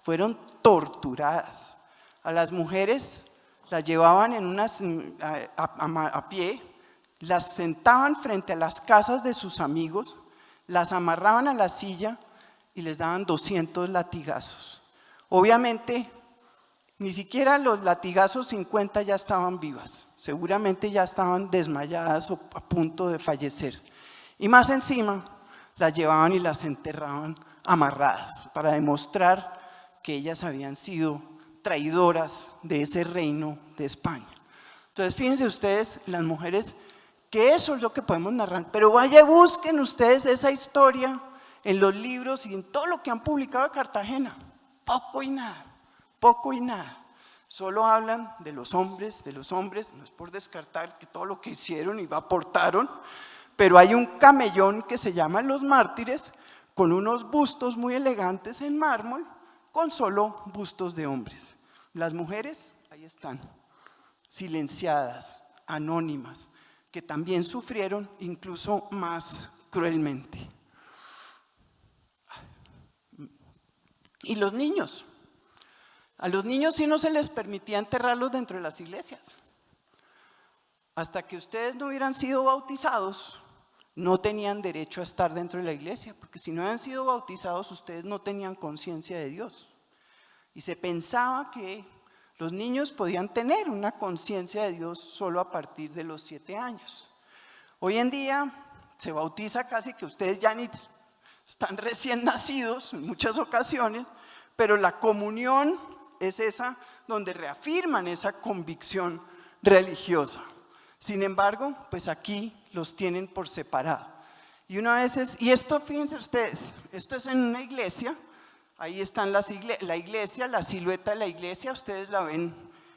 fueron torturadas. A las mujeres las llevaban a pie, las sentaban frente a las casas de sus amigos, las amarraban a la silla y les daban 200 latigazos. Obviamente, ni siquiera los latigazos 50 ya estaban vivas, seguramente ya estaban desmayadas o a punto de fallecer. Y más encima, las llevaban y las enterraban amarradas para demostrar que ellas habían sido traidoras de ese reino de España. Entonces, fíjense ustedes, las mujeres, que eso es lo que podemos narrar, pero vaya, busquen ustedes esa historia en los libros y en todo lo que han publicado de Cartagena. Poco y nada, poco y nada. Solo hablan de los hombres, no es por descartar que todo lo que hicieron y aportaron, pero hay un camellón que se llama Los Mártires, con unos bustos muy elegantes en mármol, con solo bustos de hombres. Las mujeres, ahí están, silenciadas, anónimas, que también sufrieron incluso más cruelmente. Y los niños, a los niños sí no se les permitía enterrarlos dentro de las iglesias. Hasta que ustedes no hubieran sido bautizados, no tenían derecho a estar dentro de la iglesia, porque si no habían sido bautizados, ustedes no tenían conciencia de Dios. Y se pensaba que los niños podían tener una conciencia de Dios solo a partir de los 7 años. Hoy en día se bautiza casi que ustedes ya ni están recién nacidos en muchas ocasiones, pero la comunión es esa donde reafirman esa convicción religiosa. Sin embargo, pues aquí los tienen por separado. Y una vez y esto, fíjense ustedes, esto es en una iglesia, ahí están la iglesia, la silueta de la iglesia, ustedes la ven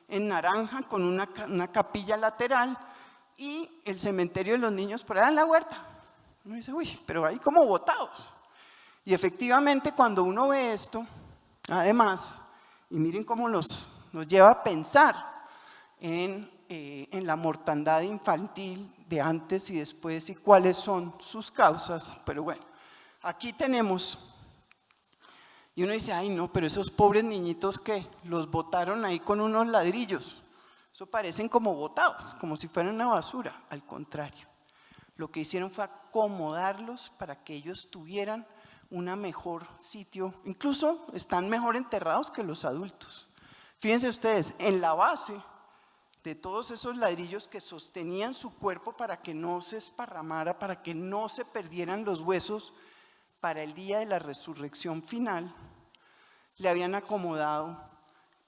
en naranja con una capilla lateral y el cementerio de los niños por allá en la huerta. Uno dice, uy, pero ahí como botados. Y efectivamente cuando uno ve esto, además, y miren cómo nos lleva a pensar en la mortandad infantil de antes y después y cuáles son sus causas, pero bueno, aquí tenemos, y uno dice, ay no, pero esos pobres niñitos que los botaron ahí con unos ladrillos, eso parecen como botados, como si fueran una basura. Al contrario, lo que hicieron fue acomodarlos para que ellos tuvieran un mejor sitio, incluso están mejor enterrados que los adultos. Fíjense ustedes, en la base de todos esos ladrillos que sostenían su cuerpo para que no se esparramara, para que no se perdieran los huesos para el día de la resurrección final, le habían acomodado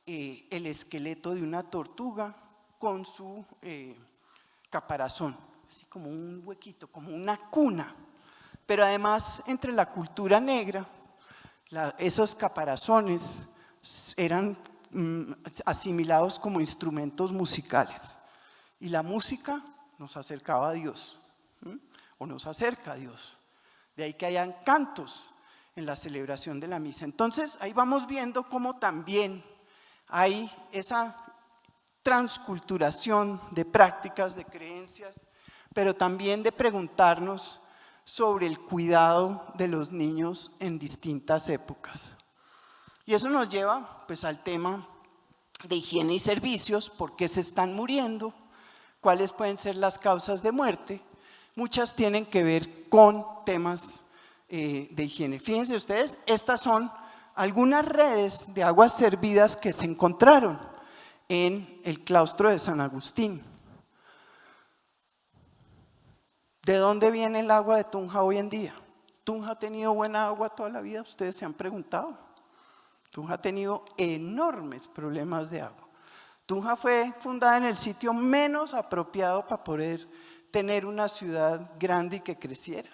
el esqueleto de una tortuga con su caparazón, así como un huequito, como una cuna. Pero además, entre la cultura negra, esos caparazones eran asimilados como instrumentos musicales. Y la música nos acercaba a Dios, o nos acerca a Dios. De ahí que hayan cantos en la celebración de la misa. Entonces, ahí vamos viendo cómo también hay esa transculturación de prácticas, de creencias, pero también de preguntarnos sobre el cuidado de los niños en distintas épocas. Y eso nos lleva pues al tema de higiene y servicios, por qué se están muriendo, cuáles pueden ser las causas de muerte. Muchas tienen que ver con temas de higiene. Fíjense ustedes, estas son algunas redes de aguas servidas que se encontraron en el claustro de San Agustín. ¿De dónde viene el agua de Tunja hoy en día? ¿Tunja ha tenido buena agua toda la vida? Ustedes se han preguntado. Tunja ha tenido enormes problemas de agua. Tunja fue fundada en el sitio menos apropiado para poder tener una ciudad grande y que creciera.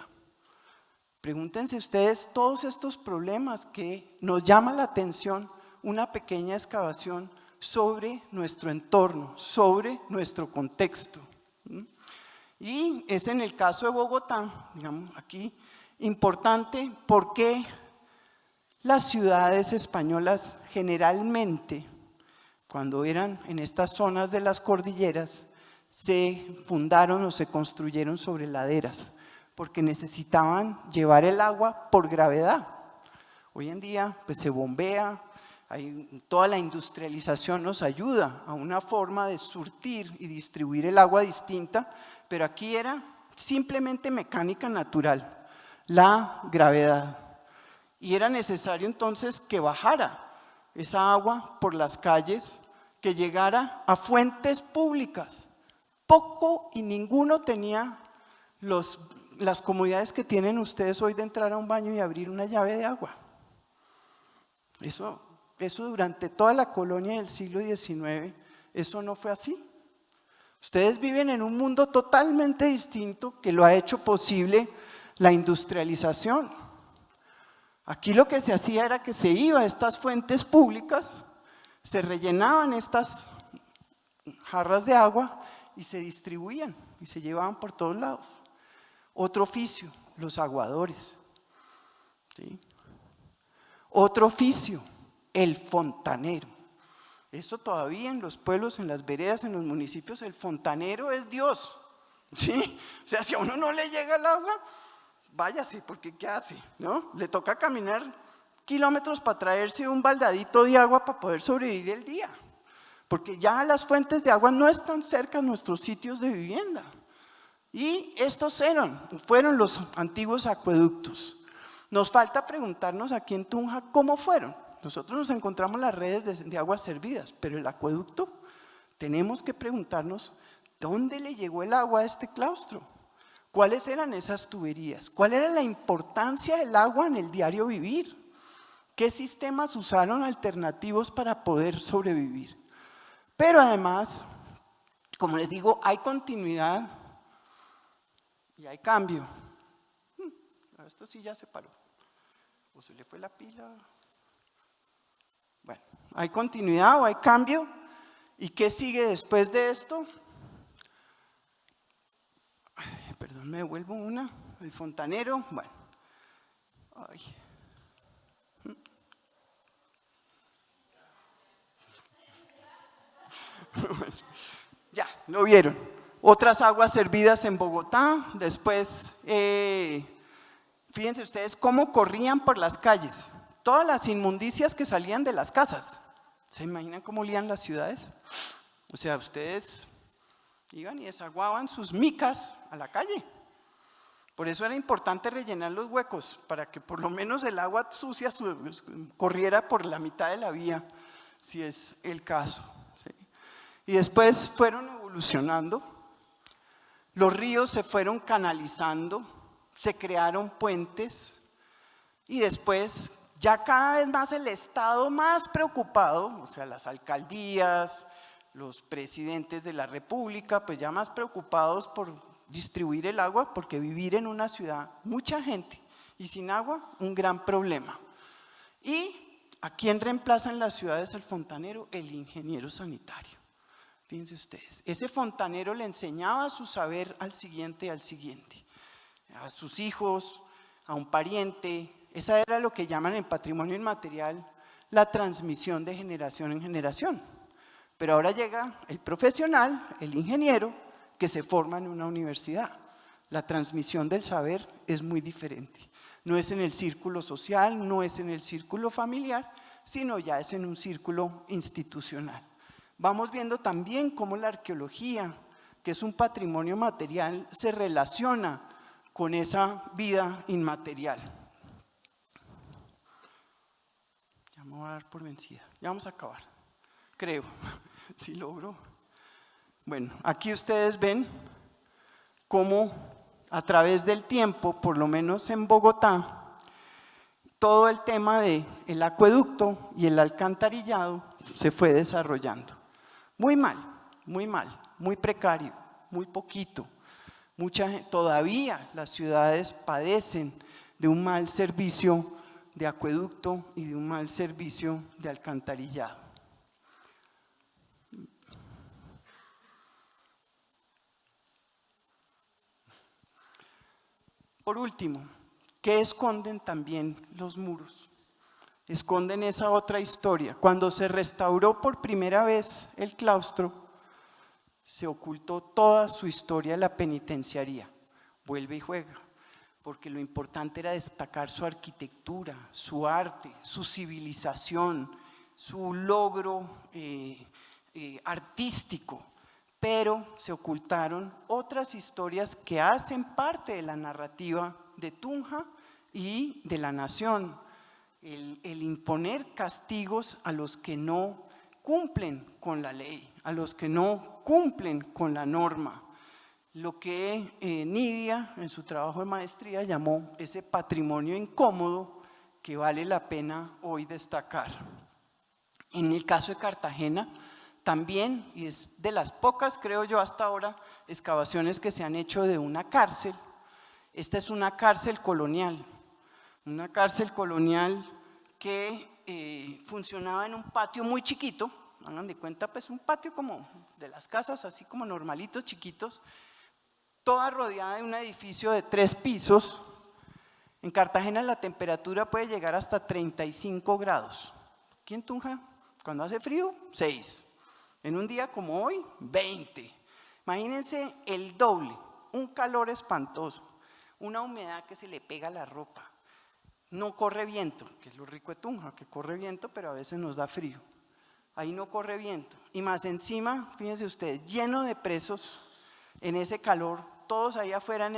Pregúntense ustedes todos estos problemas que nos llama la atención una pequeña excavación sobre nuestro entorno, sobre nuestro contexto. Y es en el caso de Bogotá, digamos aquí, importante porque las ciudades españolas generalmente, cuando eran en estas zonas de las cordilleras, se fundaron o se construyeron sobre laderas, porque necesitaban llevar el agua por gravedad. Hoy en día pues se bombea, toda la industrialización nos ayuda a una forma de surtir y distribuir el agua distinta, pero aquí era simplemente mecánica natural, la gravedad. Y era necesario entonces que bajara esa agua por las calles, que llegara a fuentes públicas. Poco y ninguno tenía las comodidades que tienen ustedes hoy de entrar a un baño y abrir una llave de agua. Eso durante toda la colonia del siglo XIX, eso no fue así. Ustedes viven en un mundo totalmente distinto que lo ha hecho posible la industrialización. Aquí lo que se hacía era que se iba a estas fuentes públicas, se rellenaban estas jarras de agua y se distribuían y se llevaban por todos lados. Otro oficio, los aguadores. ¿Sí? Otro oficio, el fontanero. Eso todavía en los pueblos, en las veredas, en los municipios, el fontanero es Dios. ¿Sí? O sea, si a uno no le llega el agua, váyase, porque ¿qué hace? ¿No? Le toca caminar kilómetros para traerse un baldadito de agua para poder sobrevivir el día. Porque ya las fuentes de agua no están cerca de nuestros sitios de vivienda. Y estos fueron los antiguos acueductos. Nos falta preguntarnos aquí en Tunja cómo fueron. Nosotros nos encontramos las redes de aguas servidas, pero el acueducto, tenemos que preguntarnos ¿dónde le llegó el agua a este claustro? ¿Cuáles eran esas tuberías? ¿Cuál era la importancia del agua en el diario vivir? ¿Qué sistemas usaron alternativos para poder sobrevivir? Pero además, como les digo, hay continuidad y hay cambio. Esto sí ya se paró. ¿O se le fue la pila? Bueno, hay continuidad o hay cambio. ¿Y qué sigue después de esto? Ay, perdón, me devuelvo una. El fontanero, bueno. Ay. Ya, lo vieron. Otras aguas servidas en Bogotá. Después, fíjense ustedes cómo corrían por las calles. Todas las inmundicias que salían de las casas. ¿Se imaginan cómo olían las ciudades? O sea, ustedes iban y desaguaban sus micas a la calle. Por eso era importante rellenar los huecos, para que por lo menos el agua sucia corriera por la mitad de la vía, si es el caso. ¿Sí? Y después fueron evolucionando, los ríos se fueron canalizando, se crearon puentes y después ya cada vez más el Estado más preocupado, o sea, las alcaldías, los presidentes de la República, pues ya más preocupados por distribuir el agua, porque vivir en una ciudad, mucha gente, y sin agua, un gran problema. ¿Y a quién reemplaza en las ciudades el fontanero? El ingeniero sanitario. Fíjense ustedes, ese fontanero le enseñaba su saber al siguiente, a sus hijos, a un pariente. Esa era lo que llaman en patrimonio inmaterial la transmisión de generación en generación. Pero ahora llega el profesional, el ingeniero, que se forma en una universidad. La transmisión del saber es muy diferente. No es en el círculo social, no es en el círculo familiar, sino ya es en un círculo institucional. Vamos viendo también cómo la arqueología, que es un patrimonio material, se relaciona con esa vida inmaterial. Ya me voy a dar por vencida, ya vamos a acabar, creo, si logro. Bueno, aquí ustedes ven cómo a través del tiempo, por lo menos en Bogotá, todo el tema del acueducto y el alcantarillado se fue desarrollando. Muy mal, muy precario, muy poquito. Todavía las ciudades padecen de un mal servicio de acueducto y de un mal servicio de alcantarillado. Por último, ¿qué esconden también los muros? Esconden esa otra historia. Cuando se restauró por primera vez el claustro, se ocultó toda su historia de la penitenciaría. Vuelve y juega, porque lo importante era destacar su arquitectura, su arte, su civilización, su logro artístico. Pero se ocultaron otras historias que hacen parte de la narrativa de Tunja y de la nación. el imponer castigos a los que no cumplen con la ley, a los que no cumplen con la norma. Lo que Nidia en su trabajo de maestría llamó ese patrimonio incómodo que vale la pena hoy destacar. En el caso de Cartagena también, y es de las pocas, creo yo, hasta ahora, excavaciones que se han hecho de una cárcel. Esta es una cárcel colonial que funcionaba en un patio muy chiquito, hagan de cuenta, pues un patio como de las casas, así como normalitos, chiquitos, toda rodeada de un edificio de 3 pisos. En Cartagena la temperatura puede llegar hasta 35 grados. Aquí en Tunja, cuando hace frío, 6. En un día como hoy, 20. Imagínense el doble, un calor espantoso, una humedad que se le pega a la ropa. No corre viento, que es lo rico de Tunja, que corre viento, pero a veces nos da frío. Ahí no corre viento. Y más encima, fíjense ustedes, lleno de presos en ese calor, todos ahí afuera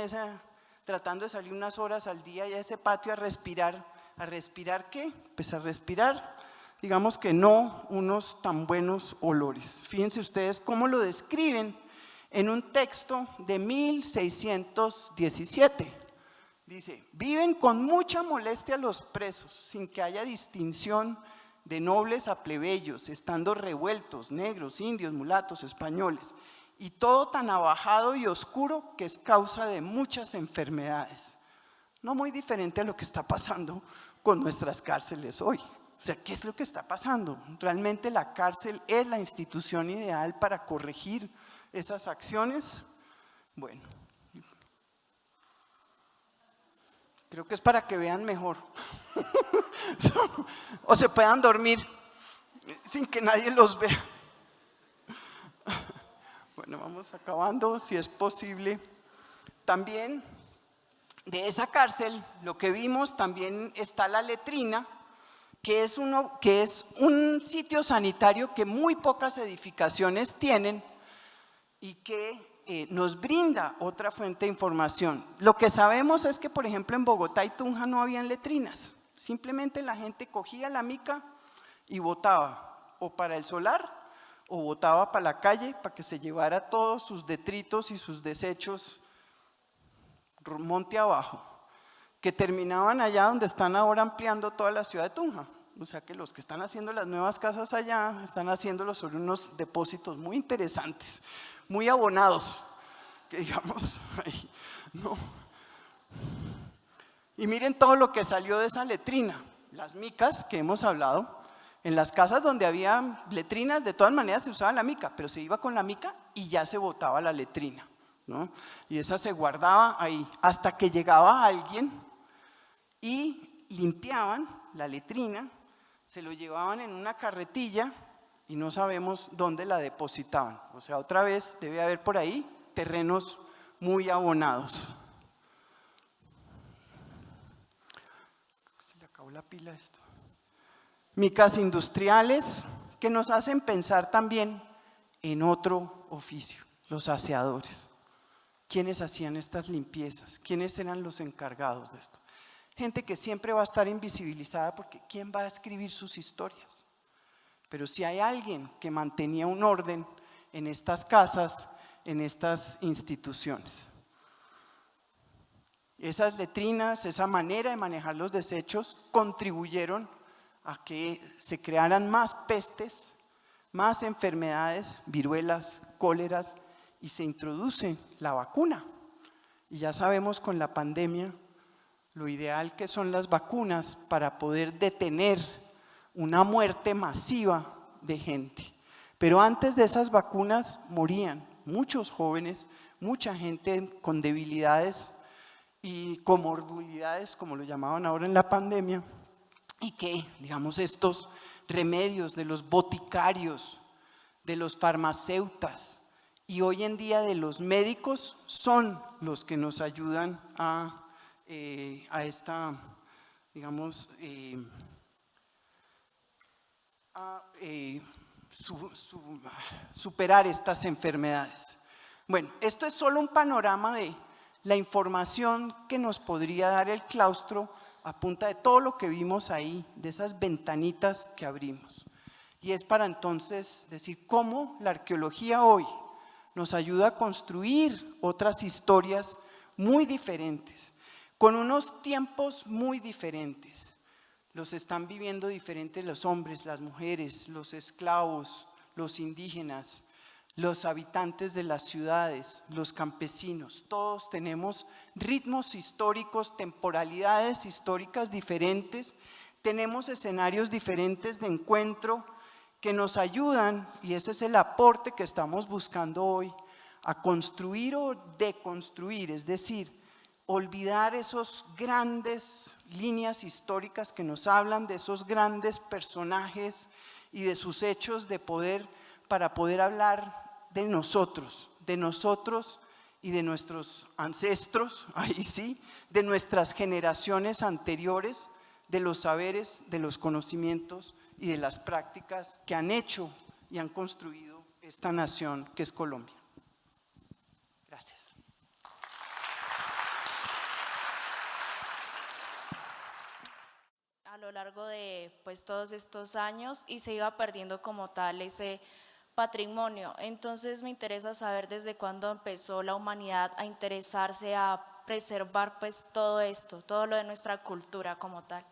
tratando de salir unas horas al día y a ese patio a respirar. ¿A respirar qué? Pues a respirar, digamos que no unos tan buenos olores. Fíjense ustedes cómo lo describen en un texto de 1617. Dice: viven con mucha molestia los presos, sin que haya distinción de nobles a plebeyos, estando revueltos, negros, indios, mulatos, españoles, y todo tan abajado y oscuro que es causa de muchas enfermedades. No muy diferente a lo que está pasando con nuestras cárceles hoy. O sea, ¿qué es lo que está pasando? Realmente la cárcel es la institución ideal para corregir esas acciones. Bueno, creo que es para que vean mejor o se puedan dormir sin que nadie los vea. Bueno, vamos acabando, si es posible. También de esa cárcel, lo que vimos, también está la letrina, que es un sitio sanitario que muy pocas edificaciones tienen y que nos brinda otra fuente de información. Lo que sabemos es que, por ejemplo, en Bogotá y Tunja no habían letrinas. Simplemente la gente cogía la mica y botaba o para el solar o botaba para la calle para que se llevara todos sus detritos y sus desechos monte abajo, que terminaban allá donde están ahora ampliando toda la ciudad de Tunja. O sea que los que están haciendo las nuevas casas allá están haciéndolo sobre unos depósitos muy interesantes, muy abonados, que digamos, ay, no. Y miren todo lo que salió de esa letrina, las micas que hemos hablado. En las casas donde había letrinas, de todas maneras se usaba la mica, pero se iba con la mica y ya se botaba la letrina, ¿no? Y esa se guardaba ahí hasta que llegaba alguien y limpiaban la letrina, se lo llevaban en una carretilla y no sabemos dónde la depositaban. O sea, otra vez debe haber por ahí terrenos muy abonados. Se le acabó la pila a esto. Micas industriales que nos hacen pensar también en otro oficio, los aseadores. ¿Quiénes hacían estas limpiezas? ¿Quiénes eran los encargados de esto? Gente que siempre va a estar invisibilizada porque ¿quién va a escribir sus historias? Pero si hay alguien que mantenía un orden en estas casas, en estas instituciones. Esas letrinas, esa manera de manejar los desechos contribuyeron a que se crearan más pestes, más enfermedades, viruelas, cóleras, y se introduce la vacuna. Y ya sabemos con la pandemia lo ideal que son las vacunas para poder detener una muerte masiva de gente. Pero antes de esas vacunas morían muchos jóvenes, mucha gente con debilidades y comorbilidades, como lo llamaban ahora en la pandemia, y que, digamos, estos remedios de los boticarios, de los farmacéutas y hoy en día de los médicos son los que nos ayudan a esta, digamos, superar estas enfermedades. Bueno, esto es solo un panorama de la información que nos podría dar el claustro a punta de todo lo que vimos ahí, de esas ventanitas que abrimos. Y es para entonces decir cómo la arqueología hoy nos ayuda a construir otras historias muy diferentes, con unos tiempos muy diferentes. Los están viviendo diferentes los hombres, las mujeres, los esclavos, los indígenas, los habitantes de las ciudades, los campesinos. Todos tenemos ritmos históricos, temporalidades históricas diferentes, tenemos escenarios diferentes de encuentro que nos ayudan, y ese es el aporte que estamos buscando hoy, a construir o deconstruir, es decir, olvidar esos grandes líneas históricas que nos hablan de esos grandes personajes y de sus hechos de poder, para poder hablar de nosotros y de nuestros ancestros, ahí sí, de nuestras generaciones anteriores, de los saberes, de los conocimientos y de las prácticas que han hecho y han construido esta nación que es Colombia. Gracias. A lo largo de pues todos estos años, y se iba perdiendo como tal ese patrimonio. Entonces me interesa saber desde cuándo empezó la humanidad a interesarse a preservar pues todo esto, todo lo de nuestra cultura como tal.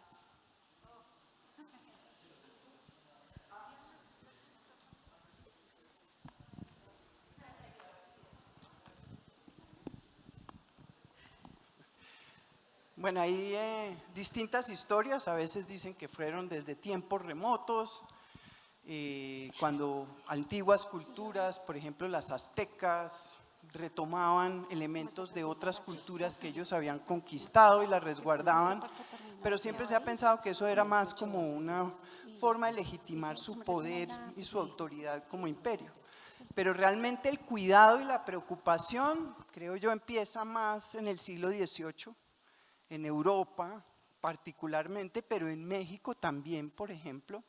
Bueno, hay distintas historias, a veces dicen que fueron desde tiempos remotos, cuando antiguas culturas, por ejemplo las aztecas, retomaban elementos de otras culturas que ellos habían conquistado y las resguardaban, pero siempre se ha pensado que eso era más como una forma de legitimar su poder y su autoridad como imperio. Pero realmente el cuidado y la preocupación, creo yo, empieza más en el siglo XVIII, en Europa particularmente, pero en México también, por ejemplo.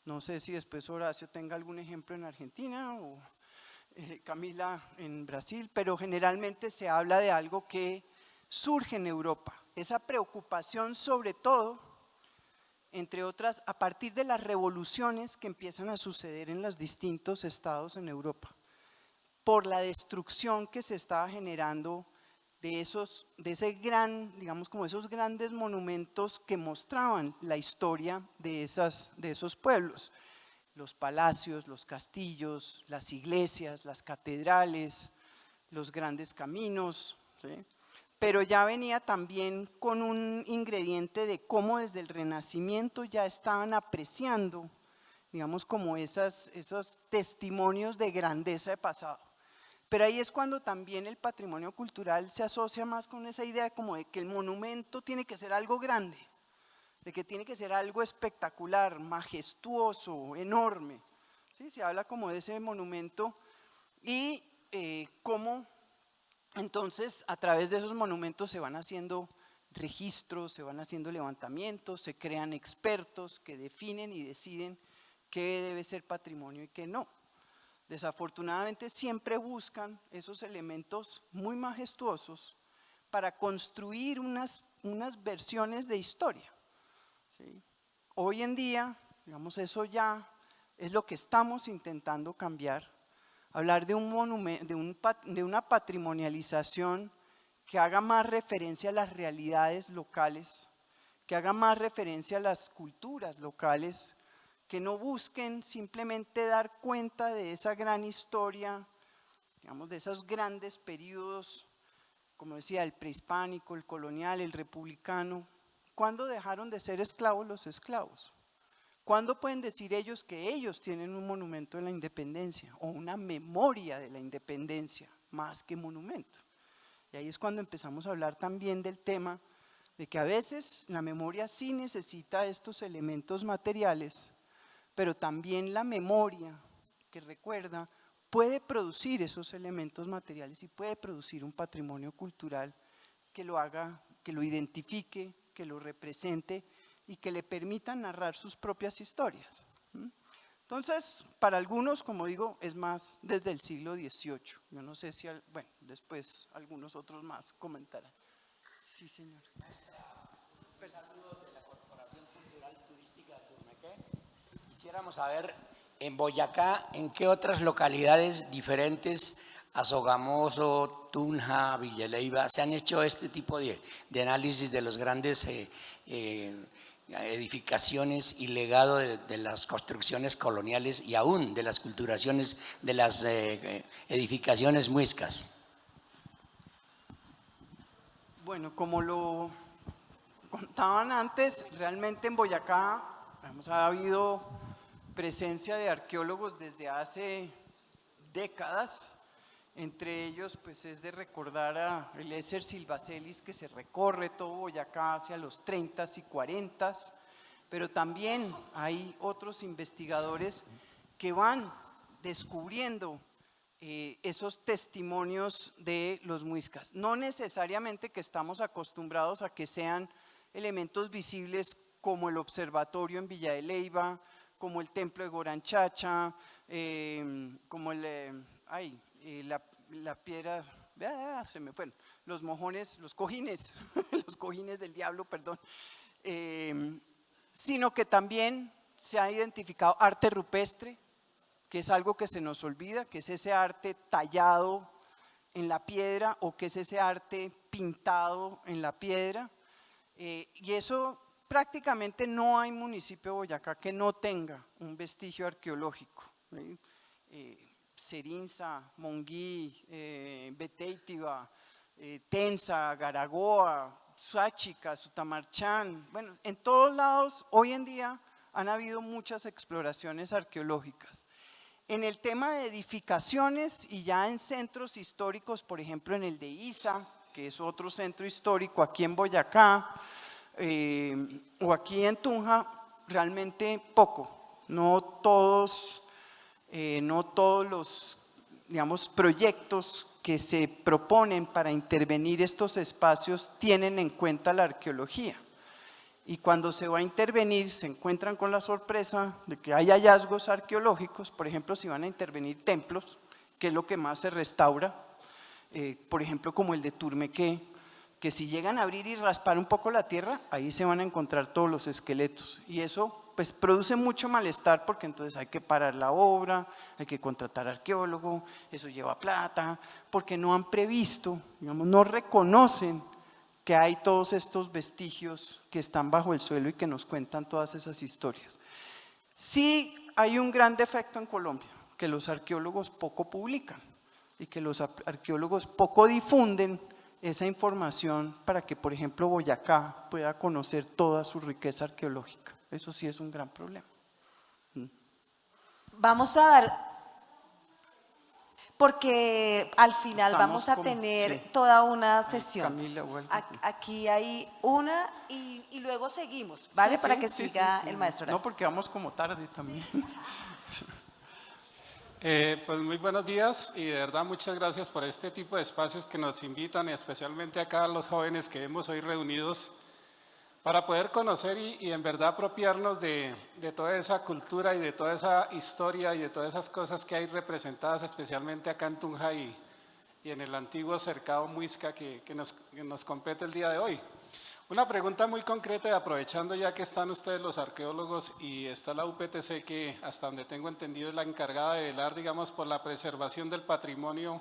No sé si después Horacio tenga algún ejemplo en Argentina o Camila en Brasil, pero generalmente se habla de algo que surge en Europa. Esa preocupación sobre todo, entre otras, a partir de las revoluciones que empiezan a suceder en los distintos estados en Europa, por la destrucción que se estaba generando de ese gran, digamos como esos grandes monumentos que mostraban la historia de esos pueblos, los palacios, los castillos, las iglesias, las catedrales, los grandes caminos, ¿sí? Pero ya venía también con un ingrediente de cómo desde el Renacimiento ya estaban apreciando, digamos como esos testimonios de grandeza de pasado. Pero ahí es cuando también el patrimonio cultural se asocia más con esa idea como de que el monumento tiene que ser algo grande, de que tiene que ser algo espectacular, majestuoso, enorme. ¿Sí? Se habla como de ese monumento y cómo entonces a través de esos monumentos se van haciendo registros, se van haciendo levantamientos, se crean expertos que definen y deciden qué debe ser patrimonio y qué no. Desafortunadamente siempre buscan esos elementos muy majestuosos para construir unas versiones de historia, ¿sí? Hoy en día, digamos, eso ya es lo que estamos intentando cambiar, hablar de un monumento, de una patrimonialización que haga más referencia a las realidades locales, que haga más referencia a las culturas locales, que no busquen simplemente dar cuenta de esa gran historia, digamos, de esos grandes periodos, como decía, el prehispánico, el colonial, el republicano. ¿Cuándo dejaron de ser esclavos los esclavos? ¿Cuándo pueden decir ellos que ellos tienen un monumento de la independencia o una memoria de la independencia más que monumento? Y ahí es cuando empezamos a hablar también del tema de que a veces la memoria sí necesita estos elementos materiales, pero también la memoria que recuerda puede producir esos elementos materiales y puede producir un patrimonio cultural que lo haga, que lo identifique, que lo represente y que le permita narrar sus propias historias. Entonces, para algunos, como digo, es más desde el siglo XVIII. Yo no sé si, bueno, después algunos otros más comentarán. Sí, señor. Quisiéramos saber, en Boyacá, ¿en qué otras localidades diferentes a Sogamoso, Tunja, Villa Leyva se han hecho este tipo de análisis de los grandes edificaciones y legado de las construcciones coloniales y aún de las culturaciones de las edificaciones muiscas? Bueno, como lo contaban antes, realmente en Boyacá ha habido presencia de arqueólogos desde hace décadas. Entre ellos, pues es de recordar a Eliezer Silvacelis, que se recorre todo Boyacá hacia los 30s y 40s, pero también hay otros investigadores que van descubriendo esos testimonios de los muiscas. No necesariamente que estamos acostumbrados a que sean elementos visibles como el observatorio en Villa de Leyva, como el templo de Goranchacha, como la piedra, se me fueron, los mojones, los cojines, los cojines del diablo, perdón, sino que también se ha identificado arte rupestre, que es algo que se nos olvida, que es ese arte tallado en la piedra o que es ese arte pintado en la piedra, y eso prácticamente no hay municipio de Boyacá que no tenga un vestigio arqueológico. Serinza, Monguí, Beteitiva, Tensa, Garagoa, Suachica, Sutamarchán, bueno, en todos lados hoy en día han habido muchas exploraciones arqueológicas. En el tema de edificaciones y ya en centros históricos, por ejemplo en el de Isa, que es otro centro histórico aquí en Boyacá, o aquí en Tunja, realmente poco. No todos los, digamos, proyectos que se proponen para intervenir estos espacios tienen en cuenta la arqueología. Y cuando se va a intervenir se encuentran con la sorpresa de que hay hallazgos arqueológicos. Por ejemplo, si van a intervenir templos, que es lo que más se restaura, por ejemplo como el de Turmequé, que si llegan a abrir y raspar un poco la tierra, ahí se van a encontrar todos los esqueletos, y eso pues produce mucho malestar, porque entonces hay que parar la obra, hay que contratar arqueólogo, eso lleva plata, porque no han previsto, digamos, no reconocen que hay todos estos vestigios que están bajo el suelo y que nos cuentan todas esas historias. Sí hay un gran defecto en Colombia, que los arqueólogos poco publican y que los arqueólogos poco difunden esa información para que, por ejemplo, Boyacá pueda conocer toda su riqueza arqueológica. Eso sí es un gran problema. Vamos a dar, porque al final vamos a tener toda una sesión. Camila o algo. Aquí hay una y luego seguimos, ¿vale? Sí, para sí, que sí, siga sí. el maestro No, Horacio. porque vamos como tarde también. Pues muy buenos días y de verdad muchas gracias por este tipo de espacios que nos invitan, y especialmente acá a los jóvenes que vemos hoy reunidos para poder conocer y en verdad apropiarnos de toda esa cultura y de toda esa historia y de todas esas cosas que hay representadas especialmente acá en Tunja y en el antiguo cercado Muisca que nos compete el día de hoy. Una pregunta muy concreta, y aprovechando ya que están ustedes los arqueólogos y está la UPTC, que hasta donde tengo entendido es la encargada de velar, digamos, por la preservación del patrimonio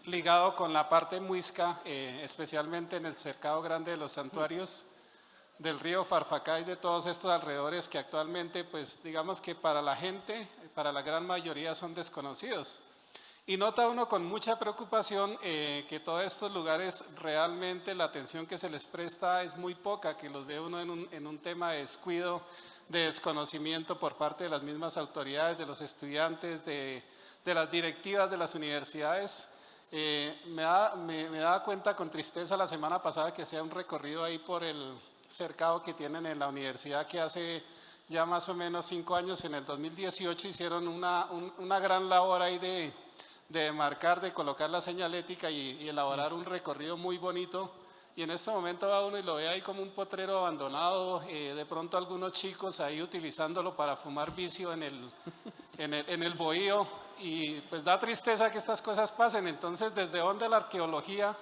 ligado con la parte muisca, especialmente en el cercado grande de los santuarios del río Farfacá y de todos estos alrededores que actualmente, pues digamos que para la gente, para la gran mayoría son desconocidos. Y nota uno con mucha preocupación que todos estos lugares realmente la atención que se les presta es muy poca, que los ve uno en un tema de descuido, de desconocimiento por parte de las mismas autoridades, de los estudiantes, de las directivas de las universidades. Me daba cuenta con tristeza la semana pasada que hacía un recorrido ahí por el cercado que tienen en la universidad, que hace ya más o menos 5 años, en el 2018, hicieron una gran labor ahí de marcar, de colocar la señalética y elaborar un recorrido muy bonito. Y en este momento va uno y lo ve ahí como un potrero abandonado, de pronto algunos chicos ahí utilizándolo para fumar vicio en el bohío, y pues da tristeza que estas cosas pasen. Entonces, ¿desde dónde la arqueología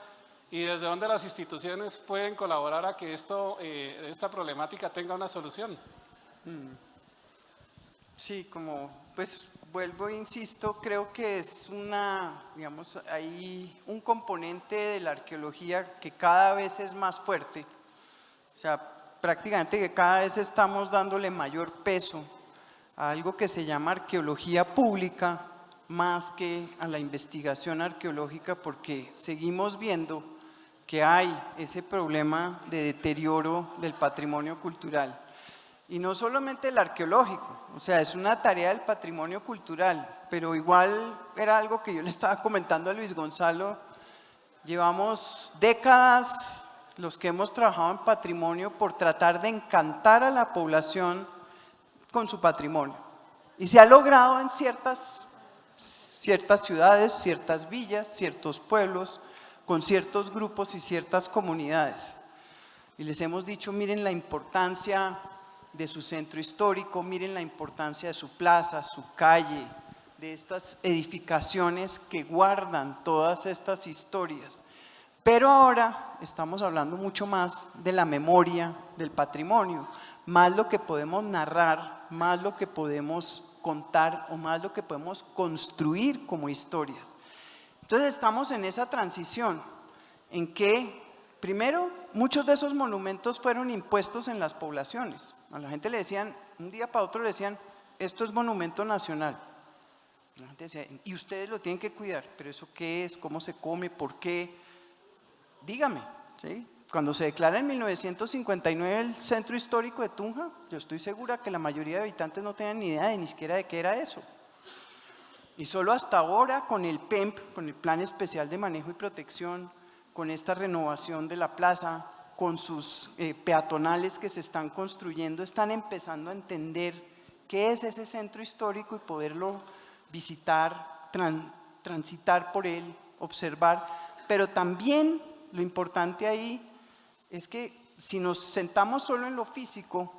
y desde dónde las instituciones pueden colaborar a que esta problemática tenga una solución. Sí, como pues vuelvo e insisto, creo que es digamos, hay un componente de la arqueología que cada vez es más fuerte, o sea, prácticamente que cada vez estamos dándole mayor peso a algo que se llama arqueología pública más que a la investigación arqueológica, porque seguimos viendo que hay ese problema de deterioro del patrimonio cultural. Y no solamente el arqueológico, o sea, es una tarea del patrimonio cultural, pero igual era algo que yo le estaba comentando a Luis Gonzalo, llevamos décadas los que hemos trabajado en patrimonio por tratar de encantar a la población con su patrimonio. Y se ha logrado en ciertas ciudades, ciertas villas, ciertos pueblos, con ciertos grupos y ciertas comunidades. Y les hemos dicho, miren la importancia de su centro histórico, miren la importancia de su plaza, su calle, de estas edificaciones que guardan todas estas historias. Pero ahora estamos hablando mucho más de la memoria del patrimonio, más lo que podemos narrar, más lo que podemos contar o más lo que podemos construir como historias. Entonces estamos en esa transición en que, primero, muchos de esos monumentos fueron impuestos en las poblaciones. A la gente le decían, un día para otro le decían, esto es monumento nacional. La gente decía, y ustedes lo tienen que cuidar, pero ¿eso qué es? ¿Cómo se come? ¿Por qué? Dígame, ¿sí? Cuando se declara en 1959 el centro histórico de Tunja, yo estoy segura que la mayoría de habitantes no tenían ni idea ni siquiera de qué era eso. Y solo hasta ahora con el PEMP, con el Plan Especial de Manejo y Protección, con esta renovación de la plaza, con sus peatonales que se están construyendo, están empezando a entender qué es ese centro histórico y poderlo visitar, transitar por él, observar. Pero también lo importante ahí es que si nos sentamos solo en lo físico,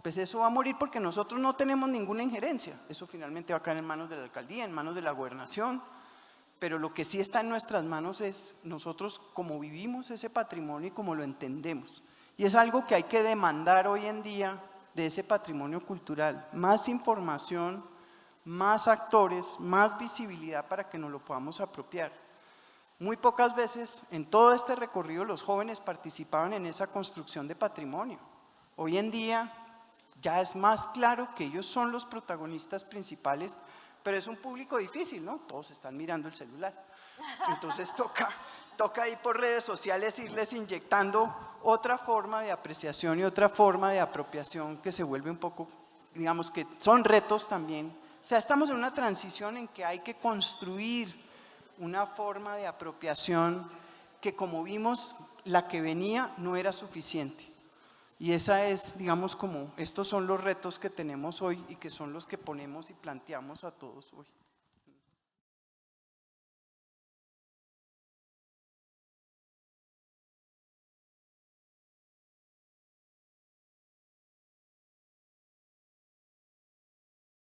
pues eso va a morir porque nosotros no tenemos ninguna injerencia. Eso finalmente va a caer en manos de la alcaldía, en manos de la gobernación. Pero lo que sí está en nuestras manos es nosotros cómo vivimos ese patrimonio y cómo lo entendemos. Y es algo que hay que demandar hoy en día de ese patrimonio cultural. Más información, más actores, más visibilidad para que nos lo podamos apropiar. Muy pocas veces en todo este recorrido los jóvenes participaban en esa construcción de patrimonio. Hoy en día ya es más claro que ellos son los protagonistas principales, pero es un público difícil, ¿no? Todos están mirando el celular. Entonces toca ir por redes sociales irles inyectando otra forma de apreciación y otra forma de apropiación que se vuelve un poco, digamos que son retos también. O sea, estamos en una transición en que hay que construir una forma de apropiación que, como vimos, la que venía no era suficiente. Y esa es, digamos, como estos son los retos que tenemos hoy y que son los que ponemos y planteamos a todos hoy.